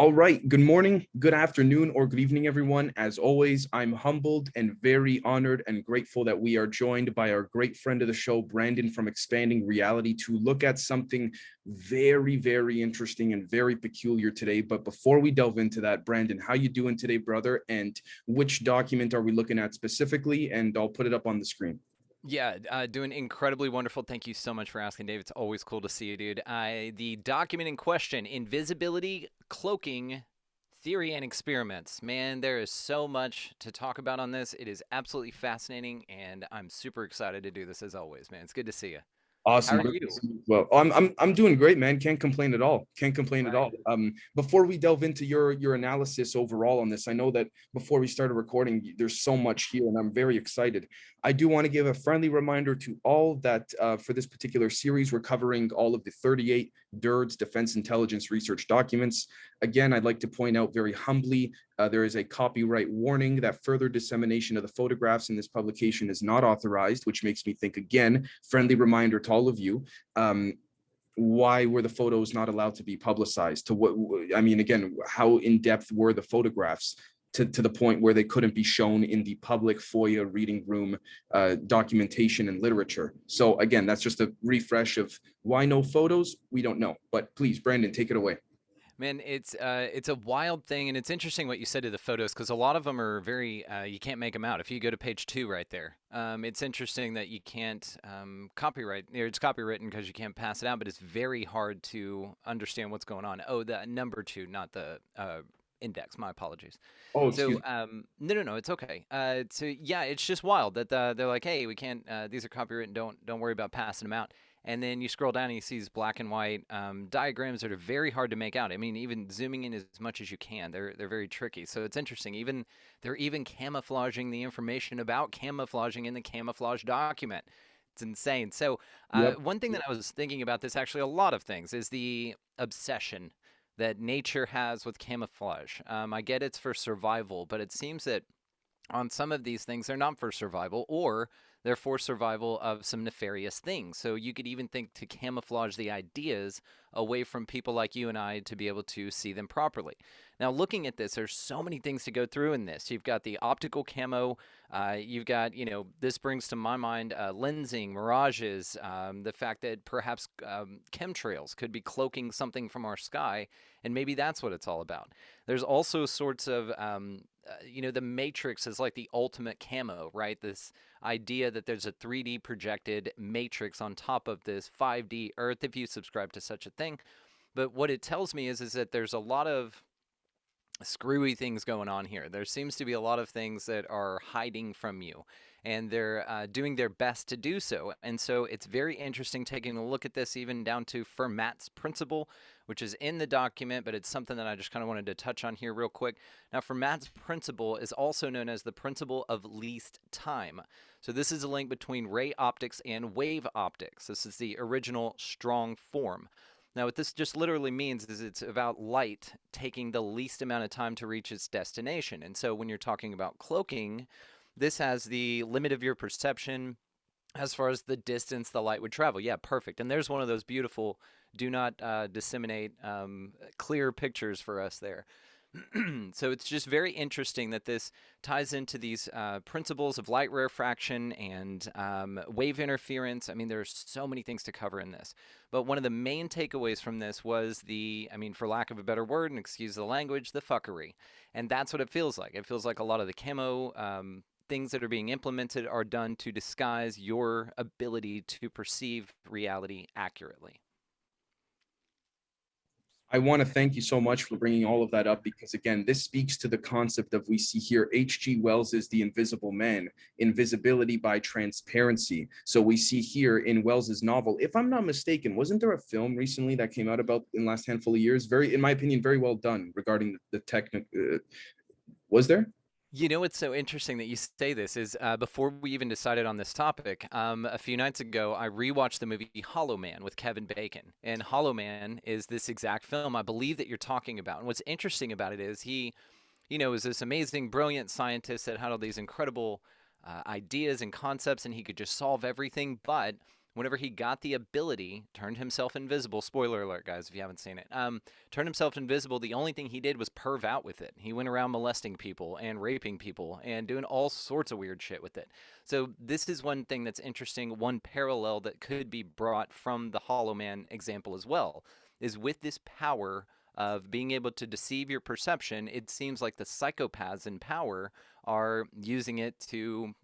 All right. Good morning, good afternoon, or good evening, everyone. As always, I'm humbled and very honored and grateful that we are joined by our great friend of the show, Brandon from Expanding Reality, to look at something very, very interesting and very peculiar today. But before we delve into that, Brandon, how you doing today, brother? And which document are we looking at specifically? And I'll put it up on the screen. Yeah, doing incredibly wonderful. Thank you so much for asking, Dave. It's always cool to see you, dude. The document in question, Invisibility, Cloaking, Theory and Experiments. Man, there is so much to talk about on this. It is absolutely fascinating, and I'm super excited to do this as always, man. It's good to see you. How Awesome. are Good to you? see you. Well, I'm doing great, man. Can't complain at all. Can't complain at all. Right. Before we delve into your analysis overall on this, I know that before we started recording, there's so much here, and I'm very excited. I do want to give a friendly reminder to all that for this particular series, we're covering all of the 38 DIRD's Defense Intelligence Research documents. Again, I'd like to point out very humbly there is a copyright warning that further dissemination of the photographs in this publication is not authorized, which makes me think, again, friendly reminder to all of you. Why were the photos not allowed to be publicized? To what, I mean, again, how in depth were the photographs to the point where they couldn't be shown in the public FOIA reading room documentation and literature? So again, that's just a refresh of why no photos. We don't know, but please, Brandon, take it away. Man, it's a wild thing, and it's interesting what you said to the photos because a lot of them are very you can't make them out. If you go to page 2 right there, it's interesting that you can't copyright. It's copywritten because you can't pass it out, but it's very hard to understand what's going on. Oh, the number 2, not the index. My apologies. Oh, excuse So me. no, it's okay. So yeah, it's just wild that they're like, hey, we can't. These are copywritten. Don't worry about passing them out. And then you scroll down and you see these black and white diagrams that are very hard to make out. I mean, even zooming in as much as you can, they're very tricky. So it's interesting. Even they're even camouflaging the information about camouflaging in the camouflage document. It's insane. So Yep. one thing that I was thinking about this, actually, a lot of things, is the obsession that nature has with camouflage. I get it's for survival, but it seems that on some of these things, they're not for survival, or they're for survival of some nefarious things. So you could even think to camouflage the ideas away from people like you and I to be able to see them properly. Now, looking at this, there's so many things to go through in this. You've got the optical camo. You've got, this brings to my mind lensing, mirages, the fact that perhaps chemtrails could be cloaking something from our sky, and maybe that's what it's all about. There's also sorts of the matrix is like the ultimate camo, right? This idea that there's a 3D projected matrix on top of this 5D earth if you subscribe to such a thing. But what it tells me is that there's a lot of screwy things going on here. There seems to be a lot of things that are hiding from you, and they're doing their best to do so. And so it's very interesting taking a look at this, even down to Fermat's principle, which is in the document, but it's something that I just kind of wanted to touch on here real quick. Now, Fermat's principle is also known as the principle of least time. So this is a link between ray optics and wave optics. This is the original strong form. Now, what this just literally means is it's about light taking the least amount of time to reach its destination. And so when you're talking about cloaking, this has the limit of your perception as far as the distance the light would travel. Yeah, perfect. And there's one of those beautiful do not disseminate clear pictures for us there. So it's just very interesting that this ties into these principles of light rarefaction and wave interference. I mean, there's so many things to cover in this. But one of the main takeaways from this was for lack of a better word, and excuse the language, the fuckery. And that's what it feels like. It feels like a lot of the camo things that are being implemented are done to disguise your ability to perceive reality accurately. I want to thank you so much for bringing all of that up because, again, this speaks to the concept of we see here H.G. Wells is the invisible man, invisibility by transparency. So we see here in Wells's novel, if I'm not mistaken, wasn't there a film recently that came out about in the last handful of years? Very, in my opinion, very well done regarding the technique. Was there? You know what's so interesting that you say this is before we even decided on this topic, a few nights ago, I rewatched the movie Hollow Man with Kevin Bacon. And Hollow Man is this exact film I believe that you're talking about. And what's interesting about it is he, is this amazing, brilliant scientist that had all these incredible ideas and concepts, and he could just solve everything. But whenever he got the ability, turned himself invisible. Spoiler alert, guys, if you haven't seen it. Turned himself invisible. The only thing he did was perv out with it. He went around molesting people and raping people and doing all sorts of weird shit with it. So this is one thing that's interesting. One parallel that could be brought from the Hollow Man example as well is with this power of being able to deceive your perception. It seems like the psychopaths in power are using it to,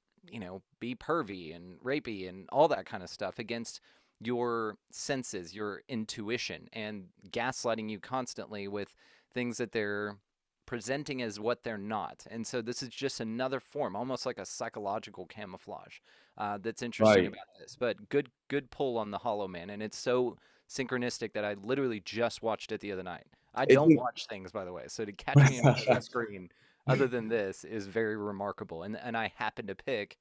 be pervy and rapey and all that kind of stuff against your senses, your intuition, and gaslighting you constantly with things that they're presenting as what they're not. And so this is just another form, almost like a psychological camouflage, that's interesting Right. about this. But good pull on the Hollow Man, and it's so synchronistic that I literally just watched it the other night. I It's don't watch things, by the way, so to catch me in front of a screen other than this is very remarkable. And I happened to pick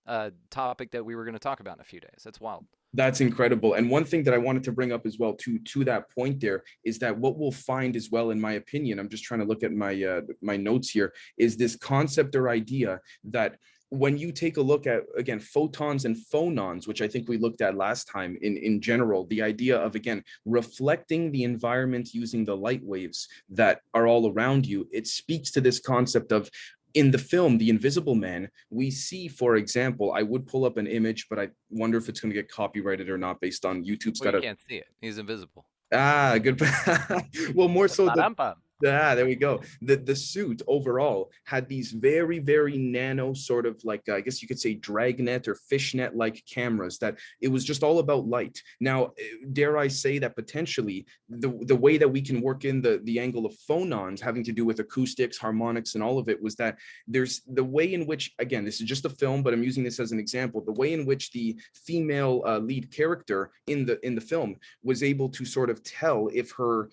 a topic that we were going to talk about in a few days. That's wild. That's incredible. And one thing that I wanted to bring up as well to that point there is that what we'll find as well, in my opinion, I'm just trying to look at my notes here, is this concept or idea that when you take a look at, again, photons and phonons, which I think we looked at last time in general, the idea of, again, reflecting the environment using the light waves that are all around you, it speaks to this concept of, in the film, The Invisible Man, we see, for example, I would pull up an image, but I wonder if it's going to get copyrighted or not based on YouTube's Well, got you a, can't see it. He's invisible. good. Well, more so Ba-dum-bum. there we go. The suit overall had these very, very nano sort of like, I guess you could say dragnet or fishnet like cameras that it was just all about light. Now, dare I say that potentially the way that we can work in the angle of phonons having to do with acoustics, harmonics, and all of it was that there's the way in which, again, this is just a film, but I'm using this as an example, the way in which the female lead character in the film was able to sort of tell if her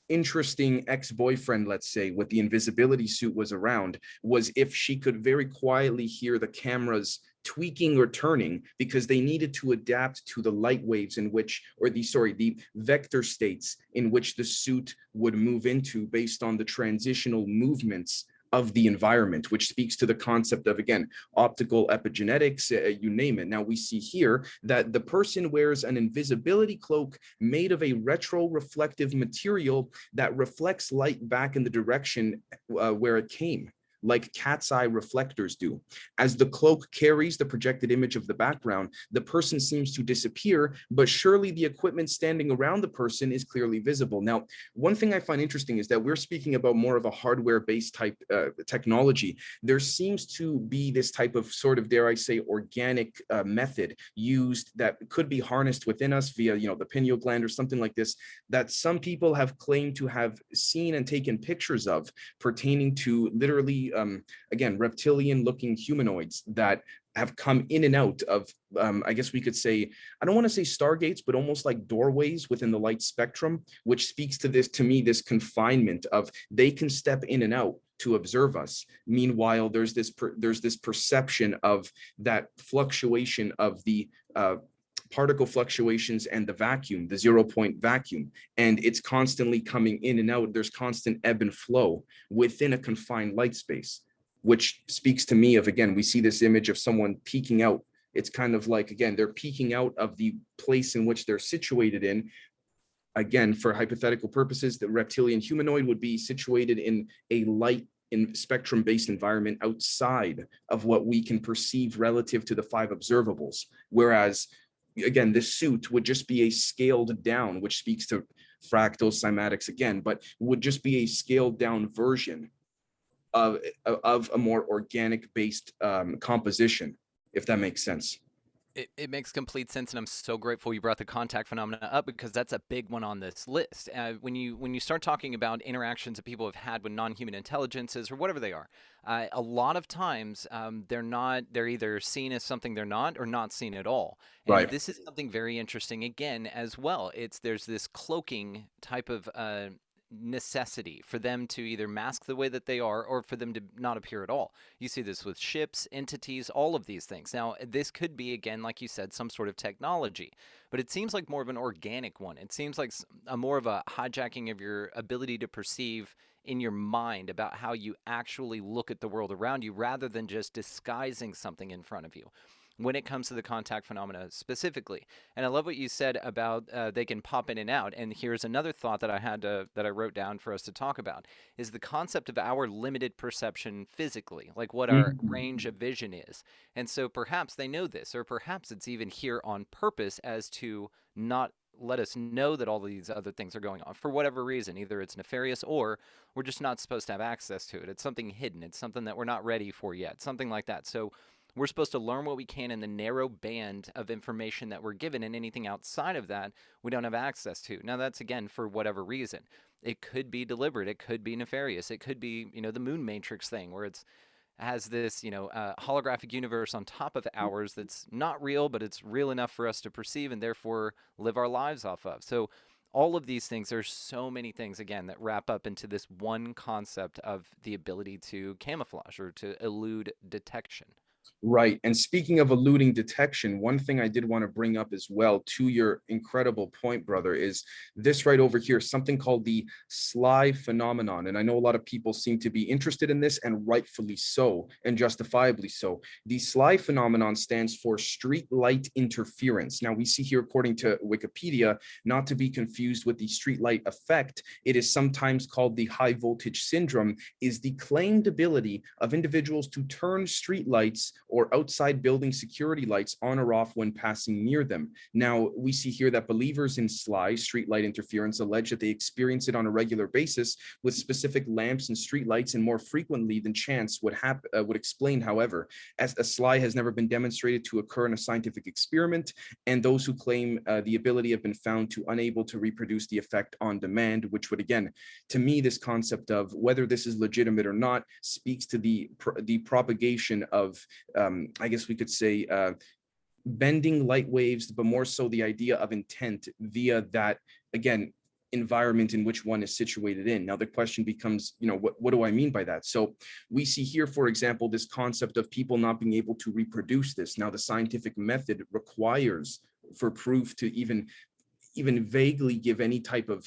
interesting ex-boyfriend, let's say, with the invisibility suit was around, was if she could very quietly hear the cameras tweaking or turning because they needed to adapt to the light waves in which, or the vector states in which the suit would move into based on the transitional movements of the environment, which speaks to the concept of, again, optical epigenetics, you name it. Now we see here that the person wears an invisibility cloak made of a retroreflective material that reflects light back in the direction where it came, like cat's eye reflectors do. As the cloak carries the projected image of the background, the person seems to disappear, but surely the equipment standing around the person is clearly visible. Now, one thing I find interesting is that we're speaking about more of a hardware-based type technology. There seems to be this type of sort of, dare I say, organic method used that could be harnessed within us via, the pineal gland or something like this, that some people have claimed to have seen and taken pictures of pertaining to literally again, reptilian looking humanoids that have come in and out of, I guess we could say, I don't want to say stargates, but almost like doorways within the light spectrum, which speaks to this, to me, this confinement of they can step in and out to observe us. Meanwhile, there's this perception of that fluctuation of the particle fluctuations and the vacuum, the 0-point vacuum, and it's constantly coming in and out. There's constant ebb and flow within a confined light space, which speaks to me of, again, we see this image of someone peeking out. It's kind of like, again, they're peeking out of the place in which they're situated in. Again, for hypothetical purposes, the reptilian humanoid would be situated in a light in spectrum-based environment outside of what we can perceive relative to the 5 observables. Whereas, again, this suit would just be a scaled down, which speaks to fractals, cymatics again, but would just be a scaled down version of a more organic based composition, if that makes sense. It makes complete sense, and I'm so grateful you brought the contact phenomena up because that's a big one on this list. When you start talking about interactions that people have had with non-human intelligences or whatever they are, a lot of times they're either seen as something they're not or not seen at all. And Right. this is something very interesting again as well. There's this cloaking type of necessity for them to either mask the way that they are or for them to not appear at all. You see this with ships, entities, all of these things. Now, this could be, again, like you said, some sort of technology, but it seems like more of an organic one. It seems like a more of a hijacking of your ability to perceive in your mind about how you actually look at the world around you rather than just disguising something in front of you. when it comes to the contact phenomena specifically. And I love what you said about they can pop in and out. And here's another thought that I had that I wrote down for us to talk about is the concept of our limited perception physically, like what our range of vision is. And so perhaps they know this, or perhaps it's even here on purpose as to not let us know that all these other things are going on for whatever reason. Either it's nefarious or we're just not supposed to have access to it. It's something hidden. It's something that we're not ready for yet, something like that. So we're supposed to learn what we can in the narrow band of information that we're given, and anything outside of that we don't have access to. Now, that's again for whatever reason. It could be deliberate. It could be nefarious. It could be, the moon matrix thing where it's has this, holographic universe on top of ours that's not real, but it's real enough for us to perceive and therefore live our lives off of. So all of these things, there's so many things, again, that wrap up into this one concept of the ability to camouflage or to elude detection. Right. And speaking of eluding detection, one thing I did want to bring up as well to your incredible point, brother, is this right over here, something called the SLI phenomenon. And I know a lot of people seem to be interested in this, and rightfully so, and justifiably so. The SLI phenomenon stands for StreetLight Interference. Now, we see here, according to Wikipedia, not to be confused with the streetlight effect, it is sometimes called the high voltage syndrome, is the claimed ability of individuals to turn streetlights or outside building security lights on or off when passing near them. Now, we see here that believers in SLI, streetlight interference, allege that they experience it on a regular basis with specific lamps and streetlights, and more frequently than chance would explain. However, as a SLI has never been demonstrated to occur in a scientific experiment, and those who claim the ability have been found to unable to reproduce the effect on demand, which would, again, to me, this concept of whether this is legitimate or not speaks to the propagation of I guess we could say bending light waves, but more so the idea of intent via that, again, environment in which one is situated in. Now, the question becomes, what do I mean by that? So we see here, for example, this concept of people not being able to reproduce this. Now, the scientific method requires for proof to even vaguely give any type of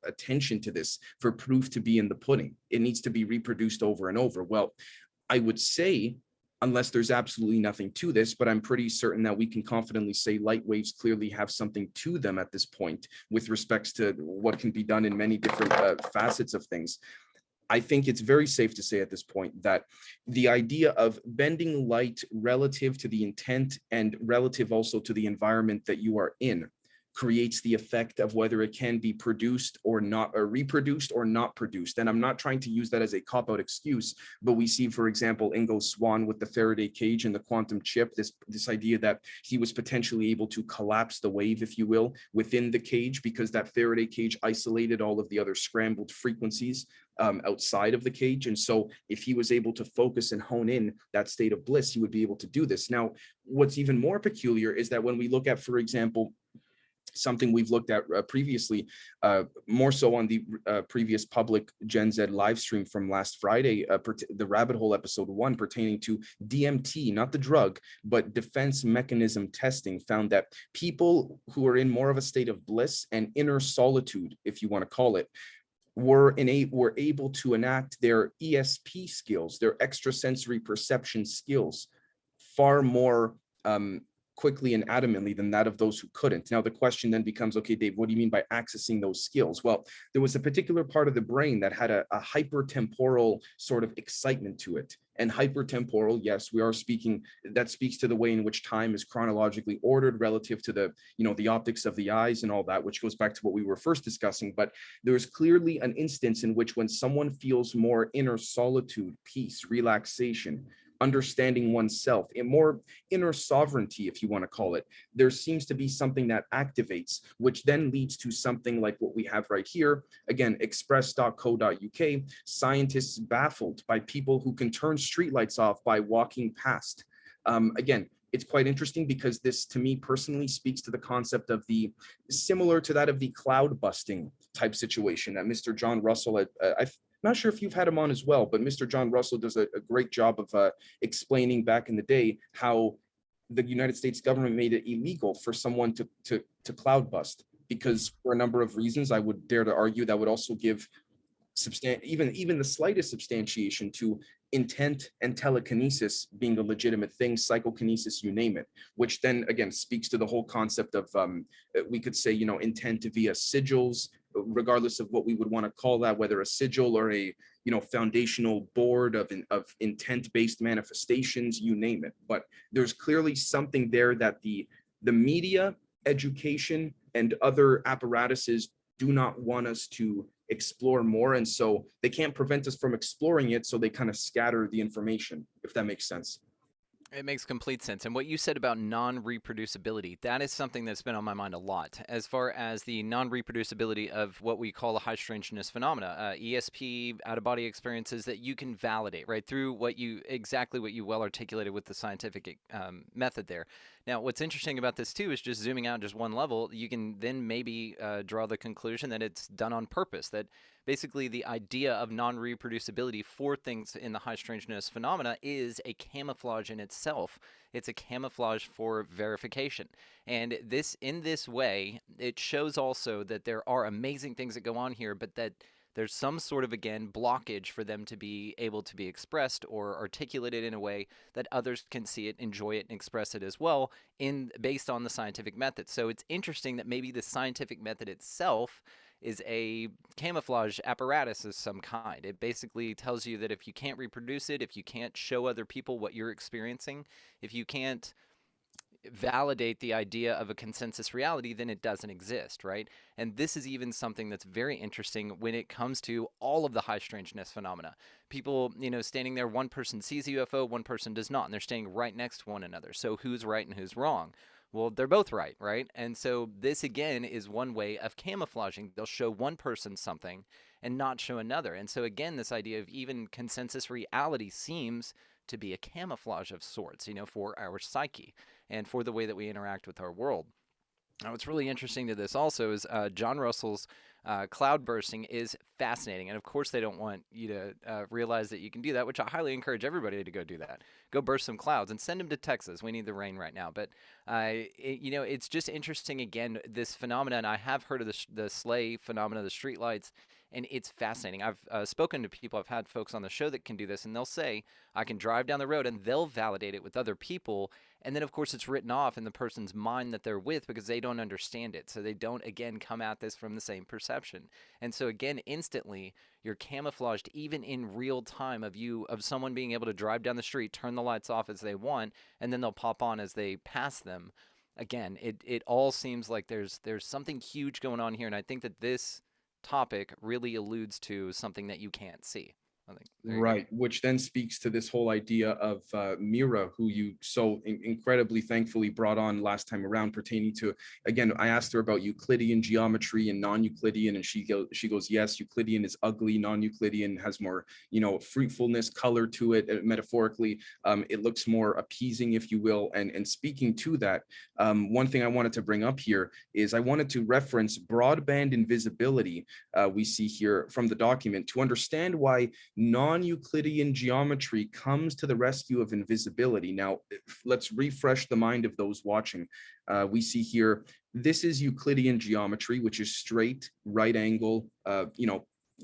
attention to this, for proof to be in the pudding. It needs to be reproduced over and over. Well, I would say, unless there's absolutely nothing to this, but I'm pretty certain that we can confidently say light waves clearly have something to them at this point with respects to what can be done in many different facets of things. I think it's very safe to say at this point that the idea of bending light relative to the intent and relative also to the environment that you are in creates the effect of whether it can be produced or not, or reproduced or not produced. And I'm not trying to use that as a cop-out excuse, but we see, for example, Ingo Swann with the Faraday cage and the quantum chip, this idea that he was potentially able to collapse the wave, if you will, within the cage, because that Faraday cage isolated all of the other scrambled frequencies outside of the cage. And so if he was able to focus and hone in that state of bliss, he would be able to do this. Now, what's even more peculiar is that when we look at, for example, something we've looked at previously, more so on the previous public Gen Z live stream from last Friday, the Rabbit Hole episode 1 pertaining to DMT, not the drug, but defense mechanism testing, found that people who are in more of a state of bliss and inner solitude, if you want to call it, were able to enact their ESP skills, their extrasensory perception skills, far more quickly and adamantly than that of those who couldn't. Now, the question then becomes, okay, Dave, what do you mean by accessing those skills? Well, there was a particular part of the brain that had a hypertemporal sort of excitement to it. And hypertemporal, yes, we are speaking, that speaks to the way in which time is chronologically ordered relative to the, the optics of the eyes and all that, which goes back to what we were first discussing. But there's clearly an instance in which when someone feels more inner solitude, peace, relaxation, understanding oneself, a more inner sovereignty, if you want to call it, there seems to be something that activates, which then leads to something like what we have right here. Again, express.co.uk, scientists baffled by people who can turn streetlights off by walking past. Again, it's quite interesting because this, to me personally, speaks to the concept of the, similar to that of the cloud busting type situation that Mr. John Russell, I'm not sure if you've had him on as well, but Mr. John Russell does a great job of explaining back in the day how the United States government made it illegal for someone to cloud bust, because for a number of reasons. I would dare to argue that would also give even the slightest substantiation to intent and telekinesis being a legitimate thing, psychokinesis, you name it, which then again speaks to the whole concept of, we could say, intent via sigils, regardless of what we would want to call that, whether a sigil or a, foundational board of intent-based manifestations, you name it. But there's clearly something there that the media, education, and other apparatuses do not want us to explore more, and so they can't prevent us from exploring it, so they kind of scatter the information, if that makes sense. It makes complete sense. And what you said about non-reproducibility, that is something that's been on my mind a lot, as far as the non-reproducibility of what we call a high strangeness phenomena, ESP, out-of-body experiences that you can validate, right, through exactly what you well articulated with the scientific method there. Now, what's interesting about this too is just zooming out just one level, you can then maybe draw the conclusion that it's done on purpose, that basically the idea of non-reproducibility for things in the high strangeness phenomena is a camouflage in itself. It's a camouflage for verification. And in this way, it shows also that there are amazing things that go on here, but that there's some sort of, again, blockage for them to be able to be expressed or articulated in a way that others can see it, enjoy it, and express it as well based on the scientific method. So it's interesting that maybe the scientific method itself is a camouflage apparatus of some kind. It basically tells you that if you can't reproduce it, if you can't show other people what you're experiencing, if you can't validate the idea of a consensus reality, then it doesn't exist, right? And this is even something that's very interesting when it comes to all of the high strangeness phenomena. People, standing there, one person sees a UFO, one person does not, and they're standing right next to one another. So who's right and who's wrong? Well, they're both right? And so this, again, is one way of camouflaging. They'll show one person something and not show another. And so, again, this idea of even consensus reality seems to be a camouflage of sorts, for our psyche and for the way that we interact with our world. Now, what's really interesting to this also is John Russell's cloud bursting is fascinating. And of course, they don't want you to realize that you can do that, which I highly encourage everybody to go do that. Go burst some clouds and send them to Texas. We need the rain right now. But, it's just interesting, again, this phenomenon. I have heard of the sleigh phenomena, the streetlights, and it's fascinating. I've spoken to people, I've had folks on the show that can do this, and they'll say, I can drive down the road, and they'll validate it with other people. And then, of course, it's written off in the person's mind that they're with because they don't understand it. So they don't, again, come at this from the same perception. And so, again, instantly, you're camouflaged even in real time of someone being able to drive down the street, turn the lights off as they want, and then they'll pop on as they pass them. Again, it all seems like there's something huge going on here. And I think that this topic really alludes to something that you can't see. I think. Right, which then speaks to this whole idea of Mira, who you so incredibly thankfully brought on last time around, pertaining to, again, I asked her about Euclidean geometry and non-Euclidean, and she goes, yes, Euclidean is ugly, non-Euclidean has more, fruitfulness, color to it, metaphorically. It looks more appeasing, if you will. And speaking to that, one thing I wanted to bring up here is I wanted to reference broadband invisibility we see here from the document to understand why non-Euclidean geometry comes to the rescue of invisibility. Now, let's refresh the mind of those watching. We see here, this is Euclidean geometry, which is straight, right angle,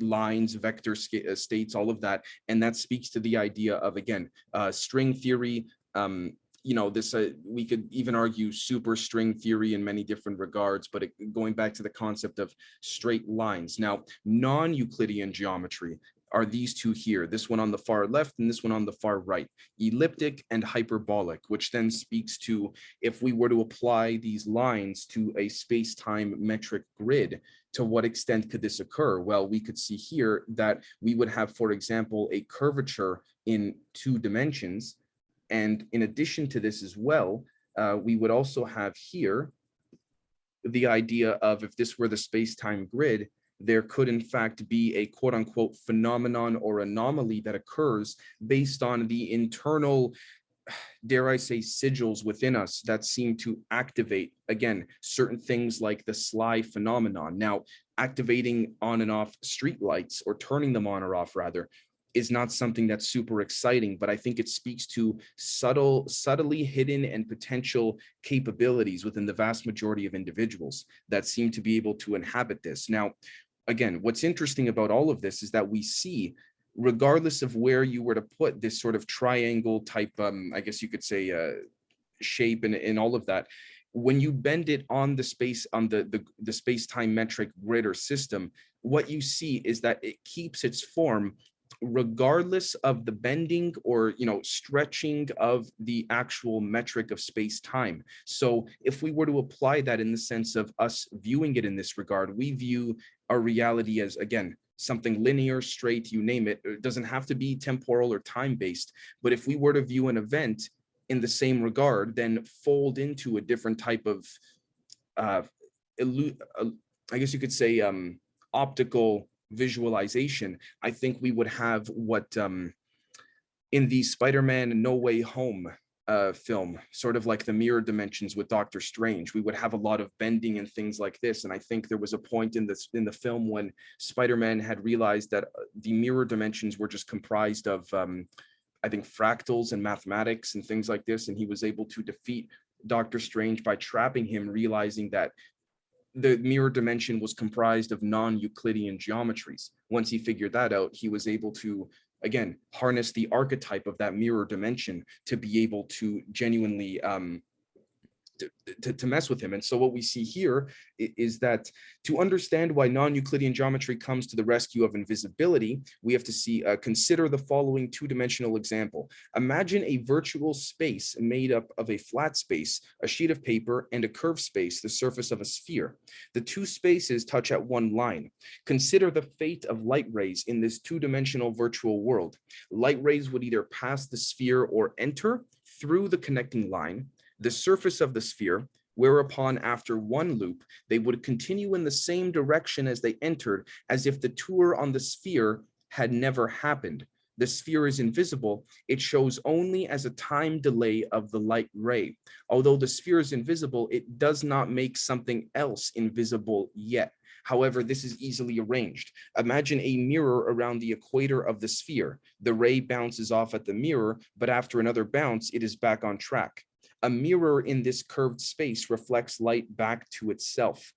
lines, vector states, all of that. And that speaks to the idea of, again, string theory, this we could even argue superstring theory in many different regards, but going back to the concept of straight lines. Now, non-Euclidean geometry are these two here, this one on the far left and this one on the far right, elliptic and hyperbolic, which then speaks to, if we were to apply these lines to a space-time metric grid, to what extent could this occur? Well, we could see here that we would have, for example, a curvature in 2 dimensions. And in addition to this as well, we would also have here the idea of, if this were the space-time grid, there could in fact be a quote unquote phenomenon or anomaly that occurs based on the internal, dare I say, sigils within us that seem to activate, again, certain things like the sly phenomenon. Now, activating on and off streetlights, or turning them on or off rather, is not something that's super exciting, but I think it speaks to subtly hidden and potential capabilities within the vast majority of individuals that seem to be able to inhabit this. Now, again, what's interesting about all of this is that we see regardless of where you were to put this sort of triangle type, I guess you could say, shape and all of that, when you bend it on the space, on the space-time metric grid or system, what you see is that it keeps its form regardless of the bending or stretching of the actual metric of space-time. So if we were to apply that in the sense of us viewing it in this regard, we view our reality as, again, something linear, straight, you name it. It doesn't have to be temporal or time-based, but if we were to view an event in the same regard, then fold into a different type of uh, I guess you could say optical visualization, I think we would have what in the Spider-Man No Way Home film, sort of like the mirror dimensions with Doctor Strange, we would have a lot of bending and things like this. And I think there was a point in the film when Spider-Man had realized that the mirror dimensions were just comprised of I think fractals and mathematics and things like this, and he was able to defeat Doctor Strange by trapping him, realizing that the mirror dimension was comprised of non-Euclidean geometries. Once he figured that out, he was able to, again, harness the archetype of that mirror dimension to be able to genuinely to mess with him. And so what we see here is that to understand why non-Euclidean geometry comes to the rescue of invisibility, we have to see consider the following two-dimensional example. Imagine a virtual space made up of a flat space, a sheet of paper, and a curved space, the surface of a sphere. The two spaces touch at one line. Consider the fate of light rays in this two-dimensional virtual world. Light rays would either pass the sphere or enter through the connecting line, the surface of the sphere, whereupon after one loop, they would continue in the same direction as they entered, as if the tour on the sphere had never happened. The sphere is invisible. It shows only as a time delay of the light ray. Although the sphere is invisible, it does not make something else invisible yet. However, this is easily arranged. Imagine a mirror around the equator of the sphere. The ray bounces off at the mirror, but after another bounce, it is back on track. A mirror in this curved space reflects light back to itself.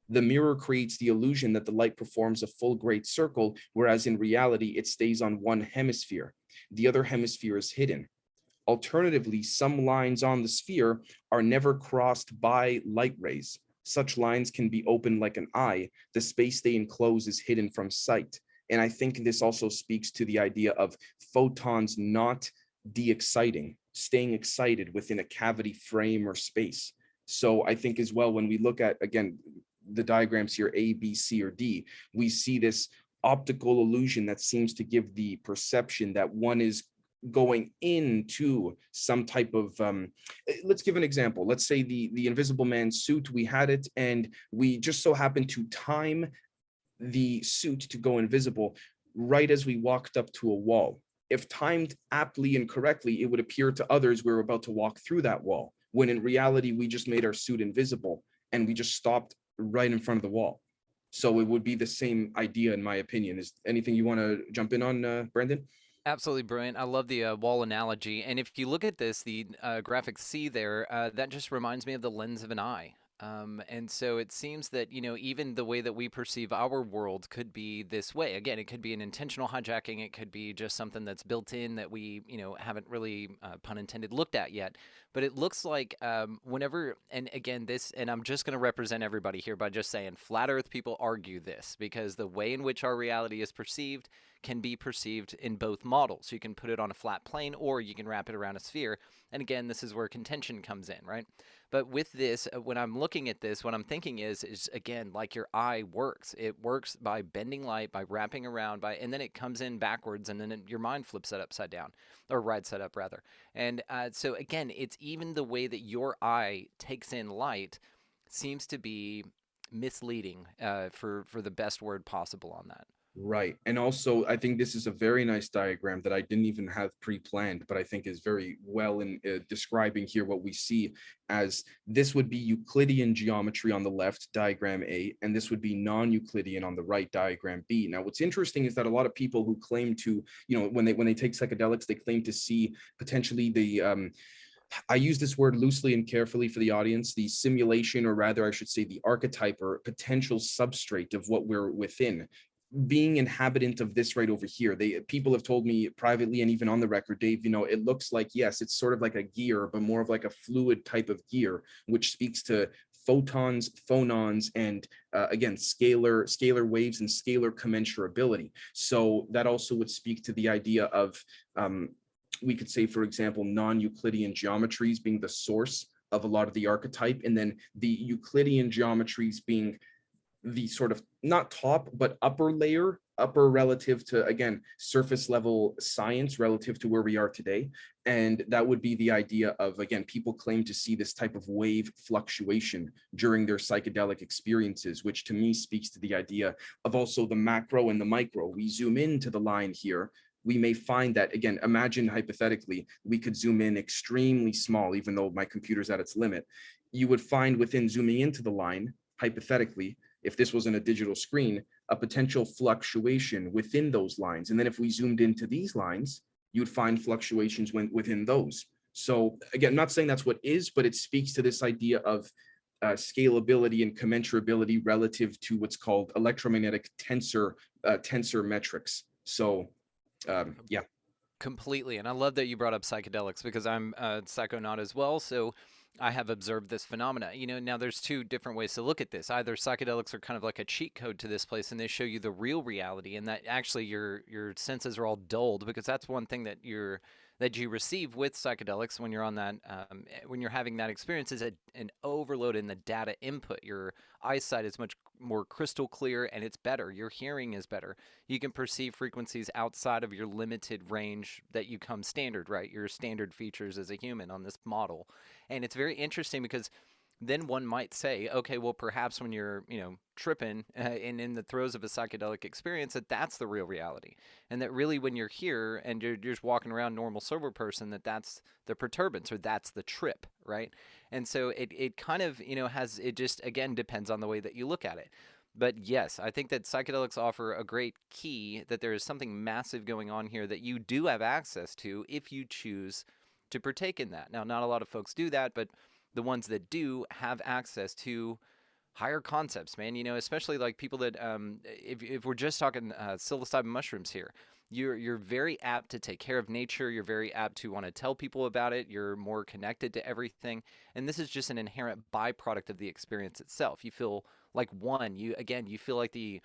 The mirror creates the illusion that the light performs a full great circle, whereas in reality, it stays on one hemisphere. The other hemisphere is hidden. Alternatively, some lines on the sphere are never crossed by light rays. Such lines can be opened like an eye. The space they enclose is hidden from sight. And I think this also speaks to the idea of photons not de-exciting, staying excited within a cavity frame or space. So I think as well, when we look at, again, the diagrams here, A, B, C, or D, we see this optical illusion that seems to give the perception that one is going into some type of, let's give an example. Let's say the Invisible Man suit, we had it, and we just so happened to time the suit to go invisible right as we walked up to a wall. If timed aptly and correctly, it would appear to others we were about to walk through that wall, when in reality, we just made our suit invisible and we just stopped right in front of the wall. So it would be the same idea, in my opinion. Is anything you want to jump in on, Brandon? Absolutely brilliant. I love the wall analogy. And if you look at this, the graphic C there, that just reminds me of the lens of an eye. And so it seems that, even the way that we perceive our world could be this way. Again, it could be an intentional hijacking. It could be just something that's built in that we, haven't really, pun intended, looked at yet. But it looks like whenever, and again, and I'm just going to represent everybody here by just saying flat earth people argue this because the way in which our reality is perceived can be perceived in both models. You can put it on a flat plane or you can wrap it around a sphere. And again, this is where contention comes in, right? But with this, when I'm looking at this, what I'm thinking is again, like your eye works. It works by bending light, by wrapping around, and then it comes in backwards, and then your mind flips it upside down, or right side up rather. And so again, it's even the way that your eye takes in light seems to be misleading, for the best word possible on that. Right. And also, I think this is a very nice diagram that I didn't even have pre-planned, but I think is very well in describing here what we see as this would be Euclidean geometry on the left, diagram A, and this would be non-Euclidean on the right, diagram B. Now, what's interesting is that a lot of people who claim to, when they take psychedelics, they claim to see potentially the I use this word loosely and carefully for the audience, the simulation, or rather I should say the archetype or potential substrate of what we're within. being inhabitant of this right over here. People have told me privately and even on the record, Dave, it looks like, yes, it's sort of like a gear, but more of like a fluid type of gear, which speaks to photons, phonons, and again, scalar waves and scalar commensurability. So that also would speak to the idea of, we could say, for example, non-Euclidean geometries being the source of a lot of the archetype, and then the Euclidean geometries being the sort of not top, but upper layer, upper relative to, again, surface level science relative to where we are today. And that would be the idea of, again, people claim to see this type of wave fluctuation during their psychedelic experiences, which to me speaks to the idea of also the macro and the micro. We zoom into the line here, we may find that, again, imagine hypothetically, we could zoom in extremely small, even though my computer's at its limit. You would find within zooming into the line, hypothetically, if this wasn't a digital screen, a potential fluctuation within those lines. And then if we zoomed into these lines, you'd find fluctuations within those. So again, I'm not saying that's what is, but it speaks to this idea of scalability and commensurability relative to what's called electromagnetic tensor metrics. So yeah. Completely. And I love that you brought up psychedelics, because I'm a psychonaut as well. So I have observed this phenomena. Now there's two different ways to look at this. Either psychedelics are kind of like a cheat code to this place, and they show you the real reality, and that actually your senses are all dulled, because that's one thing that you receive with psychedelics when you're on that, when you're having that experience, is an overload in the data input. Your eyesight is much more crystal clear, and it's better. Your hearing is better. You can perceive frequencies outside of your limited range that you come standard, right? Your standard features as a human on this model. And it's very interesting, because then one might say, okay, well, perhaps when you're, tripping and in the throes of a psychedelic experience, that's the real reality. And that really when you're here and you're just walking around normal sober person, that's the perturbance, or that's the trip, right? And so it kind of, it just, again, depends on the way that you look at it. But yes, I think that psychedelics offer a great key, that there is something massive going on here that you do have access to if you choose to partake in that. Now, not a lot of folks do that, but the ones that do have access to higher concepts, man, especially like people that, if we're just talking psilocybin mushrooms here, you're very apt to take care of nature. You're very apt to want to tell people about it. You're more connected to everything. And this is just an inherent byproduct of the experience itself. You feel like you feel like the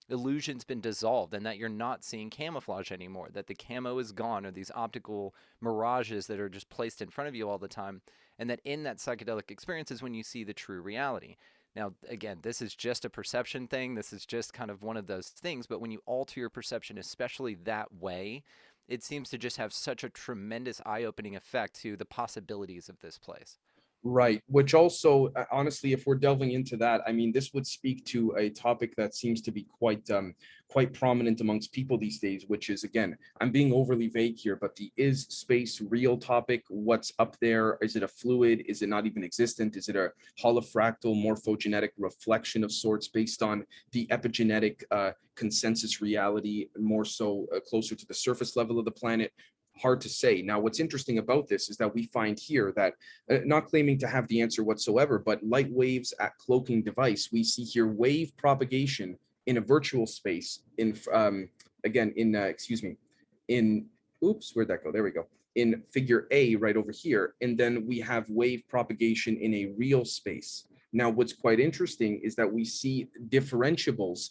illusion's been dissolved, and that you're not seeing camouflage anymore, that the camo is gone, or these optical mirages that are just placed in front of you all the time, and that in that psychedelic experience is when you see the true reality. Now, again, this is just a perception thing. This is just kind of one of those things, but when you alter your perception, especially that way, it seems to just have such a tremendous eye-opening effect to the possibilities of this place. Right, which also, honestly, if we're delving into that, I mean, this would speak to a topic that seems to be quite prominent amongst people these days, which is, again, I'm being overly vague here, but the is space real topic. What's up there? Is it a fluid? Is it not even existent? Is it a holofractal morphogenetic reflection of sorts based on the epigenetic consensus reality, more so closer to the surface level of the planet? Hard to say. Now, what's interesting about this is that we find here that, not claiming to have the answer whatsoever, but light waves at cloaking device, we see here wave propagation in a virtual space in, again, in, excuse me, in, oops, where'd that go? There we go. In figure A right over here. And then we have wave propagation in a real space. Now, what's quite interesting is that we see differentiables,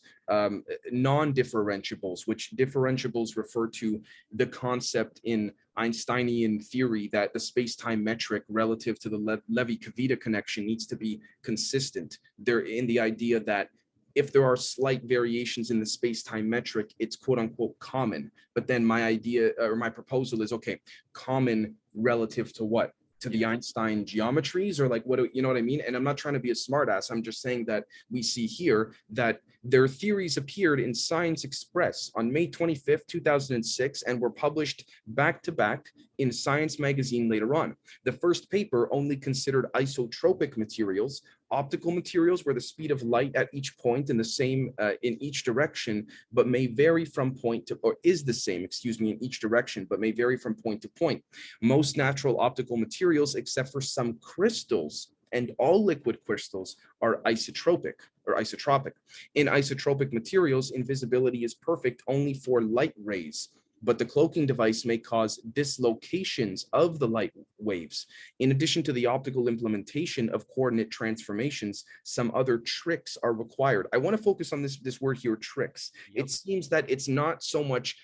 non-differentiables, which differentiables refer to the concept in Einsteinian theory that the space-time metric relative to the Levi-Cavita connection needs to be consistent. They're in the idea that if there are slight variations in the space-time metric, it's quote unquote common. But then my idea or my proposal is, okay, common relative to what? To the Einstein geometries, or like, what do you know what I mean? And I'm not trying to be a smartass. I'm just saying that we see here that their theories appeared in Science Express on May 25th, 2006, and were published back to back in Science magazine later on. The first paper only considered isotropic materials, optical materials where the speed of light at each point in the same in each direction, but may vary from point to, or is the same, excuse me, in each direction, but may vary from point to point. Most natural optical materials, except for some crystals and all liquid crystals, are isotropic. or isotropic. In isotropic materials, invisibility is perfect only for light rays, but the cloaking device may cause dislocations of the light waves. In addition to the optical implementation of coordinate transformations, some other tricks are required. I want to focus on this word here, tricks. Yep. It seems that it's not so much,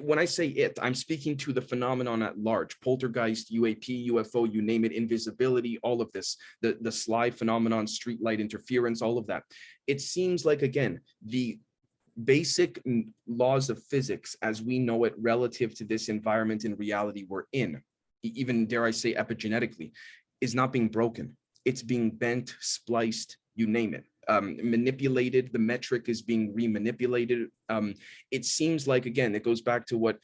when I say it, I'm speaking to the phenomenon at large: poltergeist, UAP, UFO, you name it, invisibility, all of this, the SLI phenomenon, StreetLight interference, all of that. It seems like, again, the basic laws of physics as we know it relative to this environment and reality we're in, even dare I say epigenetically, is not being broken. It's being bent, spliced, you name it, manipulated. The metric is being remanipulated. It seems like, again, it goes back to what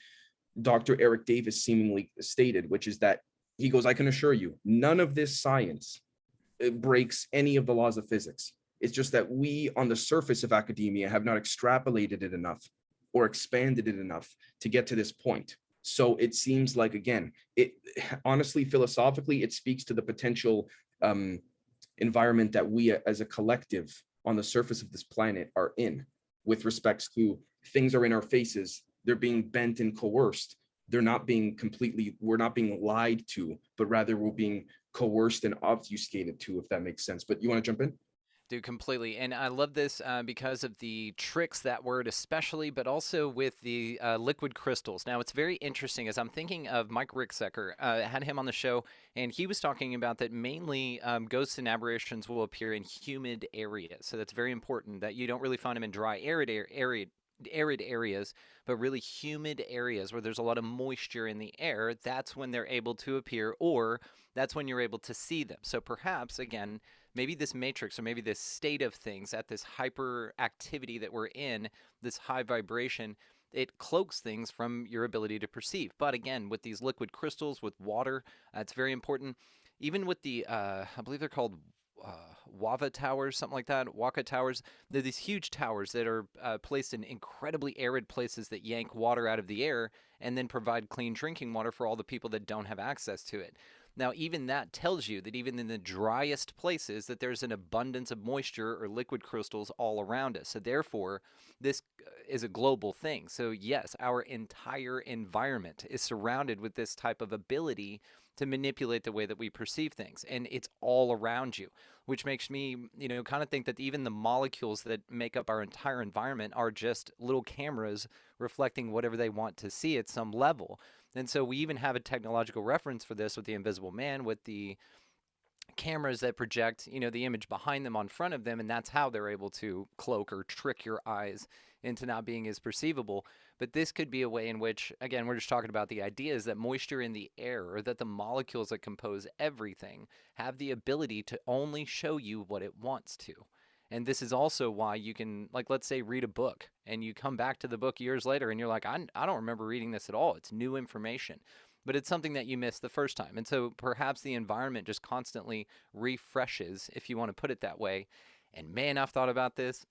Dr. Eric Davis seemingly stated, which is that he goes, I can assure you, none of this science breaks any of the laws of physics. It's just that we, on the surface of academia, have not extrapolated it enough or expanded it enough to get to this point. So it seems like, again, it honestly, philosophically, it speaks to the potential environment that we as a collective on the surface of this planet are in, with respects to things are in our faces, they're being bent and coerced. They're not being completely, we're not being lied to, but rather we're being coerced and obfuscated to, if that makes sense. But you want to jump in? Dude, completely. And I love this because of the tricks, that word especially, but also with the liquid crystals. Now, it's very interesting as I'm thinking of Mike Ricksecker. Had him on the show, and he was talking about that mainly ghosts and aberrations will appear in humid areas. So that's very important, that you don't really find them in dry, arid areas, but really humid areas where there's a lot of moisture in the air. That's when they're able to appear, or that's when you're able to see them. So perhaps, again, maybe this matrix, or maybe this state of things at this hyperactivity that we're in, this high vibration, it cloaks things from your ability to perceive. But again, with these liquid crystals, with water, it's very important. Even with the, I believe they're called Wava towers, something like that, Waka towers. They're these huge towers that are placed in incredibly arid places that yank water out of the air and then provide clean drinking water for all the people that don't have access to it. Now, even that tells you that even in the driest places that there's an abundance of moisture or liquid crystals all around us. So therefore, this is a global thing. So yes, our entire environment is surrounded with this type of ability to manipulate the way that we perceive things. And it's all around you, which makes me, kind of think that even the molecules that make up our entire environment are just little cameras reflecting whatever they want to see at some level. And so we even have a technological reference for this with the Invisible Man, with the cameras that project, the image behind them on front of them, and that's how they're able to cloak or trick your eyes into not being as perceivable. But this could be a way in which, again, we're just talking about the ideas that moisture in the air, or that the molecules that compose everything, have the ability to only show you what it wants to. And this is also why you can, like, let's say, read a book, and you come back to the book years later and you're like, I don't remember reading this at all. It's new information, but it's something that you missed the first time. And so perhaps the environment just constantly refreshes, if you want to put it that way. And man, I've thought about this.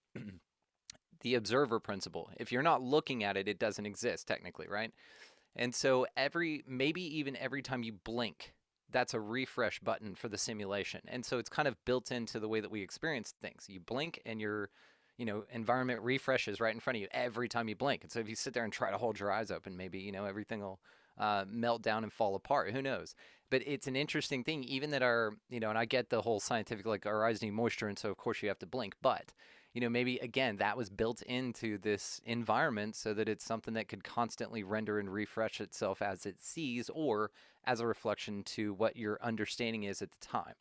The observer principle. If you're not looking at it, it doesn't exist technically, right? And so maybe even every time you blink, that's a refresh button for the simulation. And so it's kind of built into the way that we experience things. You blink and your, environment refreshes right in front of you every time you blink. And so if you sit there and try to hold your eyes open, maybe, everything will melt down and fall apart. Who knows? But it's an interesting thing, even that and I get the whole scientific, like, our eyes need moisture, and so of course you have to blink. But, maybe again, that was built into this environment so that it's something that could constantly render and refresh itself as it sees, or as a reflection to what your understanding is at the time.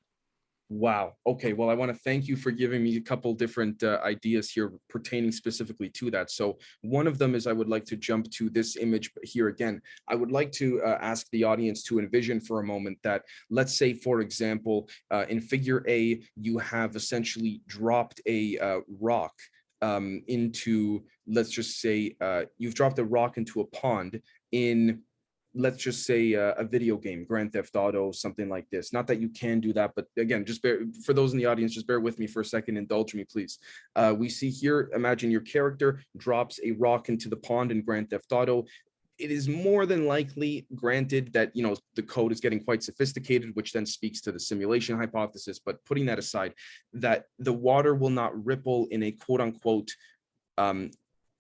Wow. Okay. Well, I want to thank you for giving me a couple different ideas here pertaining specifically to that. So one of them is, I would like to jump to this image here again. I would like to ask the audience to envision for a moment that, let's say, for example, in figure A, you have essentially dropped a rock into, let's just say, you've dropped a rock into a pond in, let's just say, a video game, Grand Theft Auto, something like this. Not that you can do that, but again, just for those in the audience, just bear with me for a second, indulge me, please. We see here, imagine your character drops a rock into the pond in Grand Theft Auto. it is more than likely, granted that, you know, the code is getting quite sophisticated, which then speaks to the simulation hypothesis, but putting that aside, that the water will not ripple in a quote unquote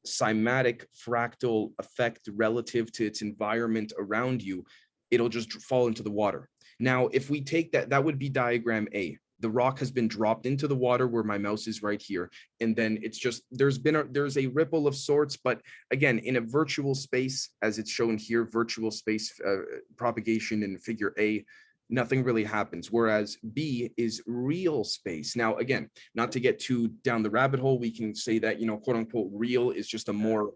cymatic fractal effect relative to its environment around you. It'll just fall into the water. Now, if we take that, that would be diagram A. The rock has been dropped into the water where my mouse is right here. And then it's just, there's a ripple of sorts, but again, in a virtual space, as it's shown here, virtual space propagation in figure A, nothing really happens. Whereas B is real space. Now, again, not to get too down the rabbit hole, we can say that, you know, quote unquote, real is just a more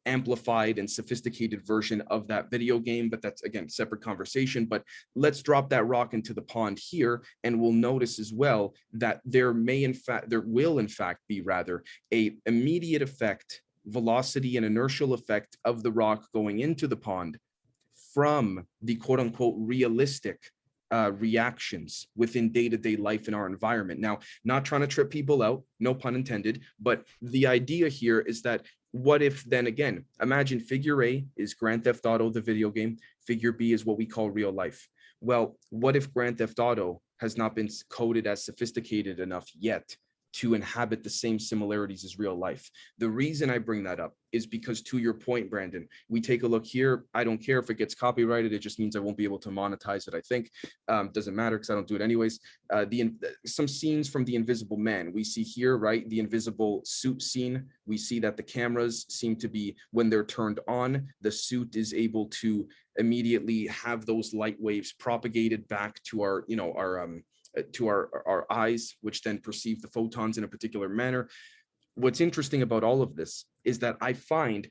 amplified and sophisticated version of that video game, but that's again separate conversation. But let's drop that rock into the pond here, and we'll notice as well that there will in fact be rather a immediate effect, velocity and inertial effect of the rock going into the pond from the quote unquote realistic reactions within day-to-day life in our environment. Now, not trying to trip people out, no pun intended, but the idea here is that what if then again, imagine figure A is Grand Theft Auto, the video game, figure B is what we call real life. Well, what if Grand Theft Auto has not been coded as sophisticated enough yet to inhabit the same similarities as real life? The reason I bring that up is because, to your point, Brandon, we take a look here. I don't care if it gets copyrighted. It just means I won't be able to monetize it, I think. Doesn't matter because I don't do it anyways. Some scenes from The Invisible Man. We see here, right, the invisible suit scene. We see that the cameras seem to be, when they're turned on, the suit is able to immediately have those light waves propagated back to our, you know, to our eyes, which then perceive the photons in a particular manner. What's interesting about all of this is that I find,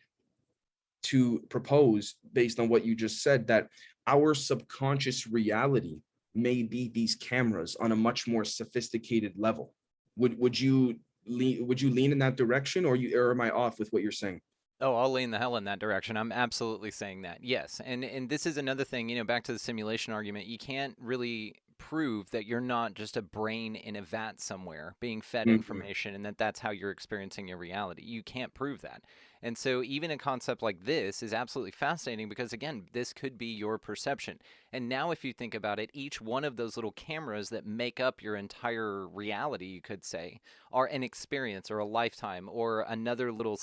to propose based on what you just said, that our subconscious reality may be these cameras on a much more sophisticated level. Would you lean in that direction, or am I off with what you're saying? Oh, I'll lean the hell in that direction. I'm absolutely saying that. Yes. And this is another thing, you know, back to the simulation argument. You can't really prove that you're not just a brain in a vat somewhere being fed information and that that's how you're experiencing your reality. You can't prove that. And so even a concept like this is absolutely fascinating because, again, this could be your perception. And now if you think about it, each one of those little cameras that make up your entire reality, you could say, are an experience or a lifetime or another little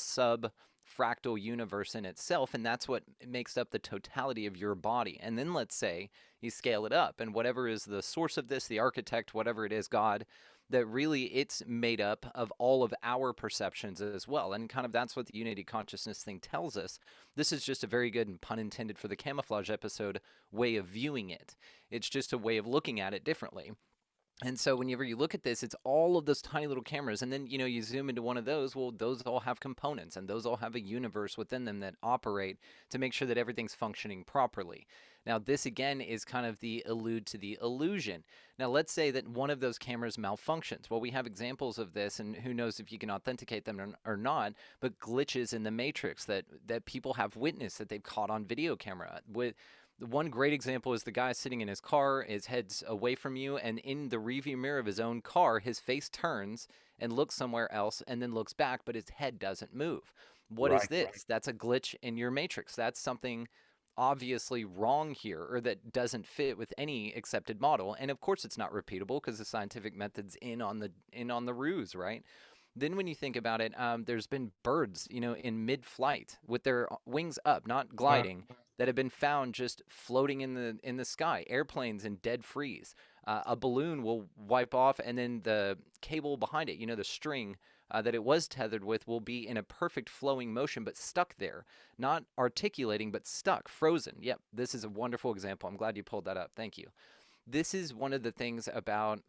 fractal universe in itself, and that's what makes up the totality of your body. And then let's say you scale it up, and whatever is the source of this, the architect, whatever it is, God, that really it's made up of all of our perceptions as well. And kind of that's what the unity consciousness thing tells us. This is just a very good, and pun intended for the camouflage episode, way of viewing it. It's just a way of looking at it differently. And so whenever you look at this, it's all of those tiny little cameras. And then, you know, you zoom into one of those, well, those all have components and those all have a universe within them that operate to make sure that everything's functioning properly. Now, this again is kind of the allude to the illusion. Now, let's say that one of those cameras malfunctions. Well, we have examples of this, and who knows if you can authenticate them or not, but glitches in the matrix that people have witnessed, that they've caught on video camera. The one great example is the guy sitting in his car, his head's away from you, and in the rearview mirror of his own car, his face turns and looks somewhere else and then looks back, but his head doesn't move. What is this? Right. That's a glitch in your matrix. That's something obviously wrong here, or that doesn't fit with any accepted model. And of course it's not repeatable because the scientific method's in on the ruse, right? Then when you think about it, there's been birds, you know, in mid-flight with their wings up, not gliding, that have been found just floating in the sky. Airplanes in dead freeze. A balloon will wipe off, and then the cable behind it, you know, the string that it was tethered with, will be in a perfect flowing motion, but stuck there, not articulating, but stuck, frozen. Yep, this is a wonderful example. I'm glad you pulled that up. Thank you. This is one of the things about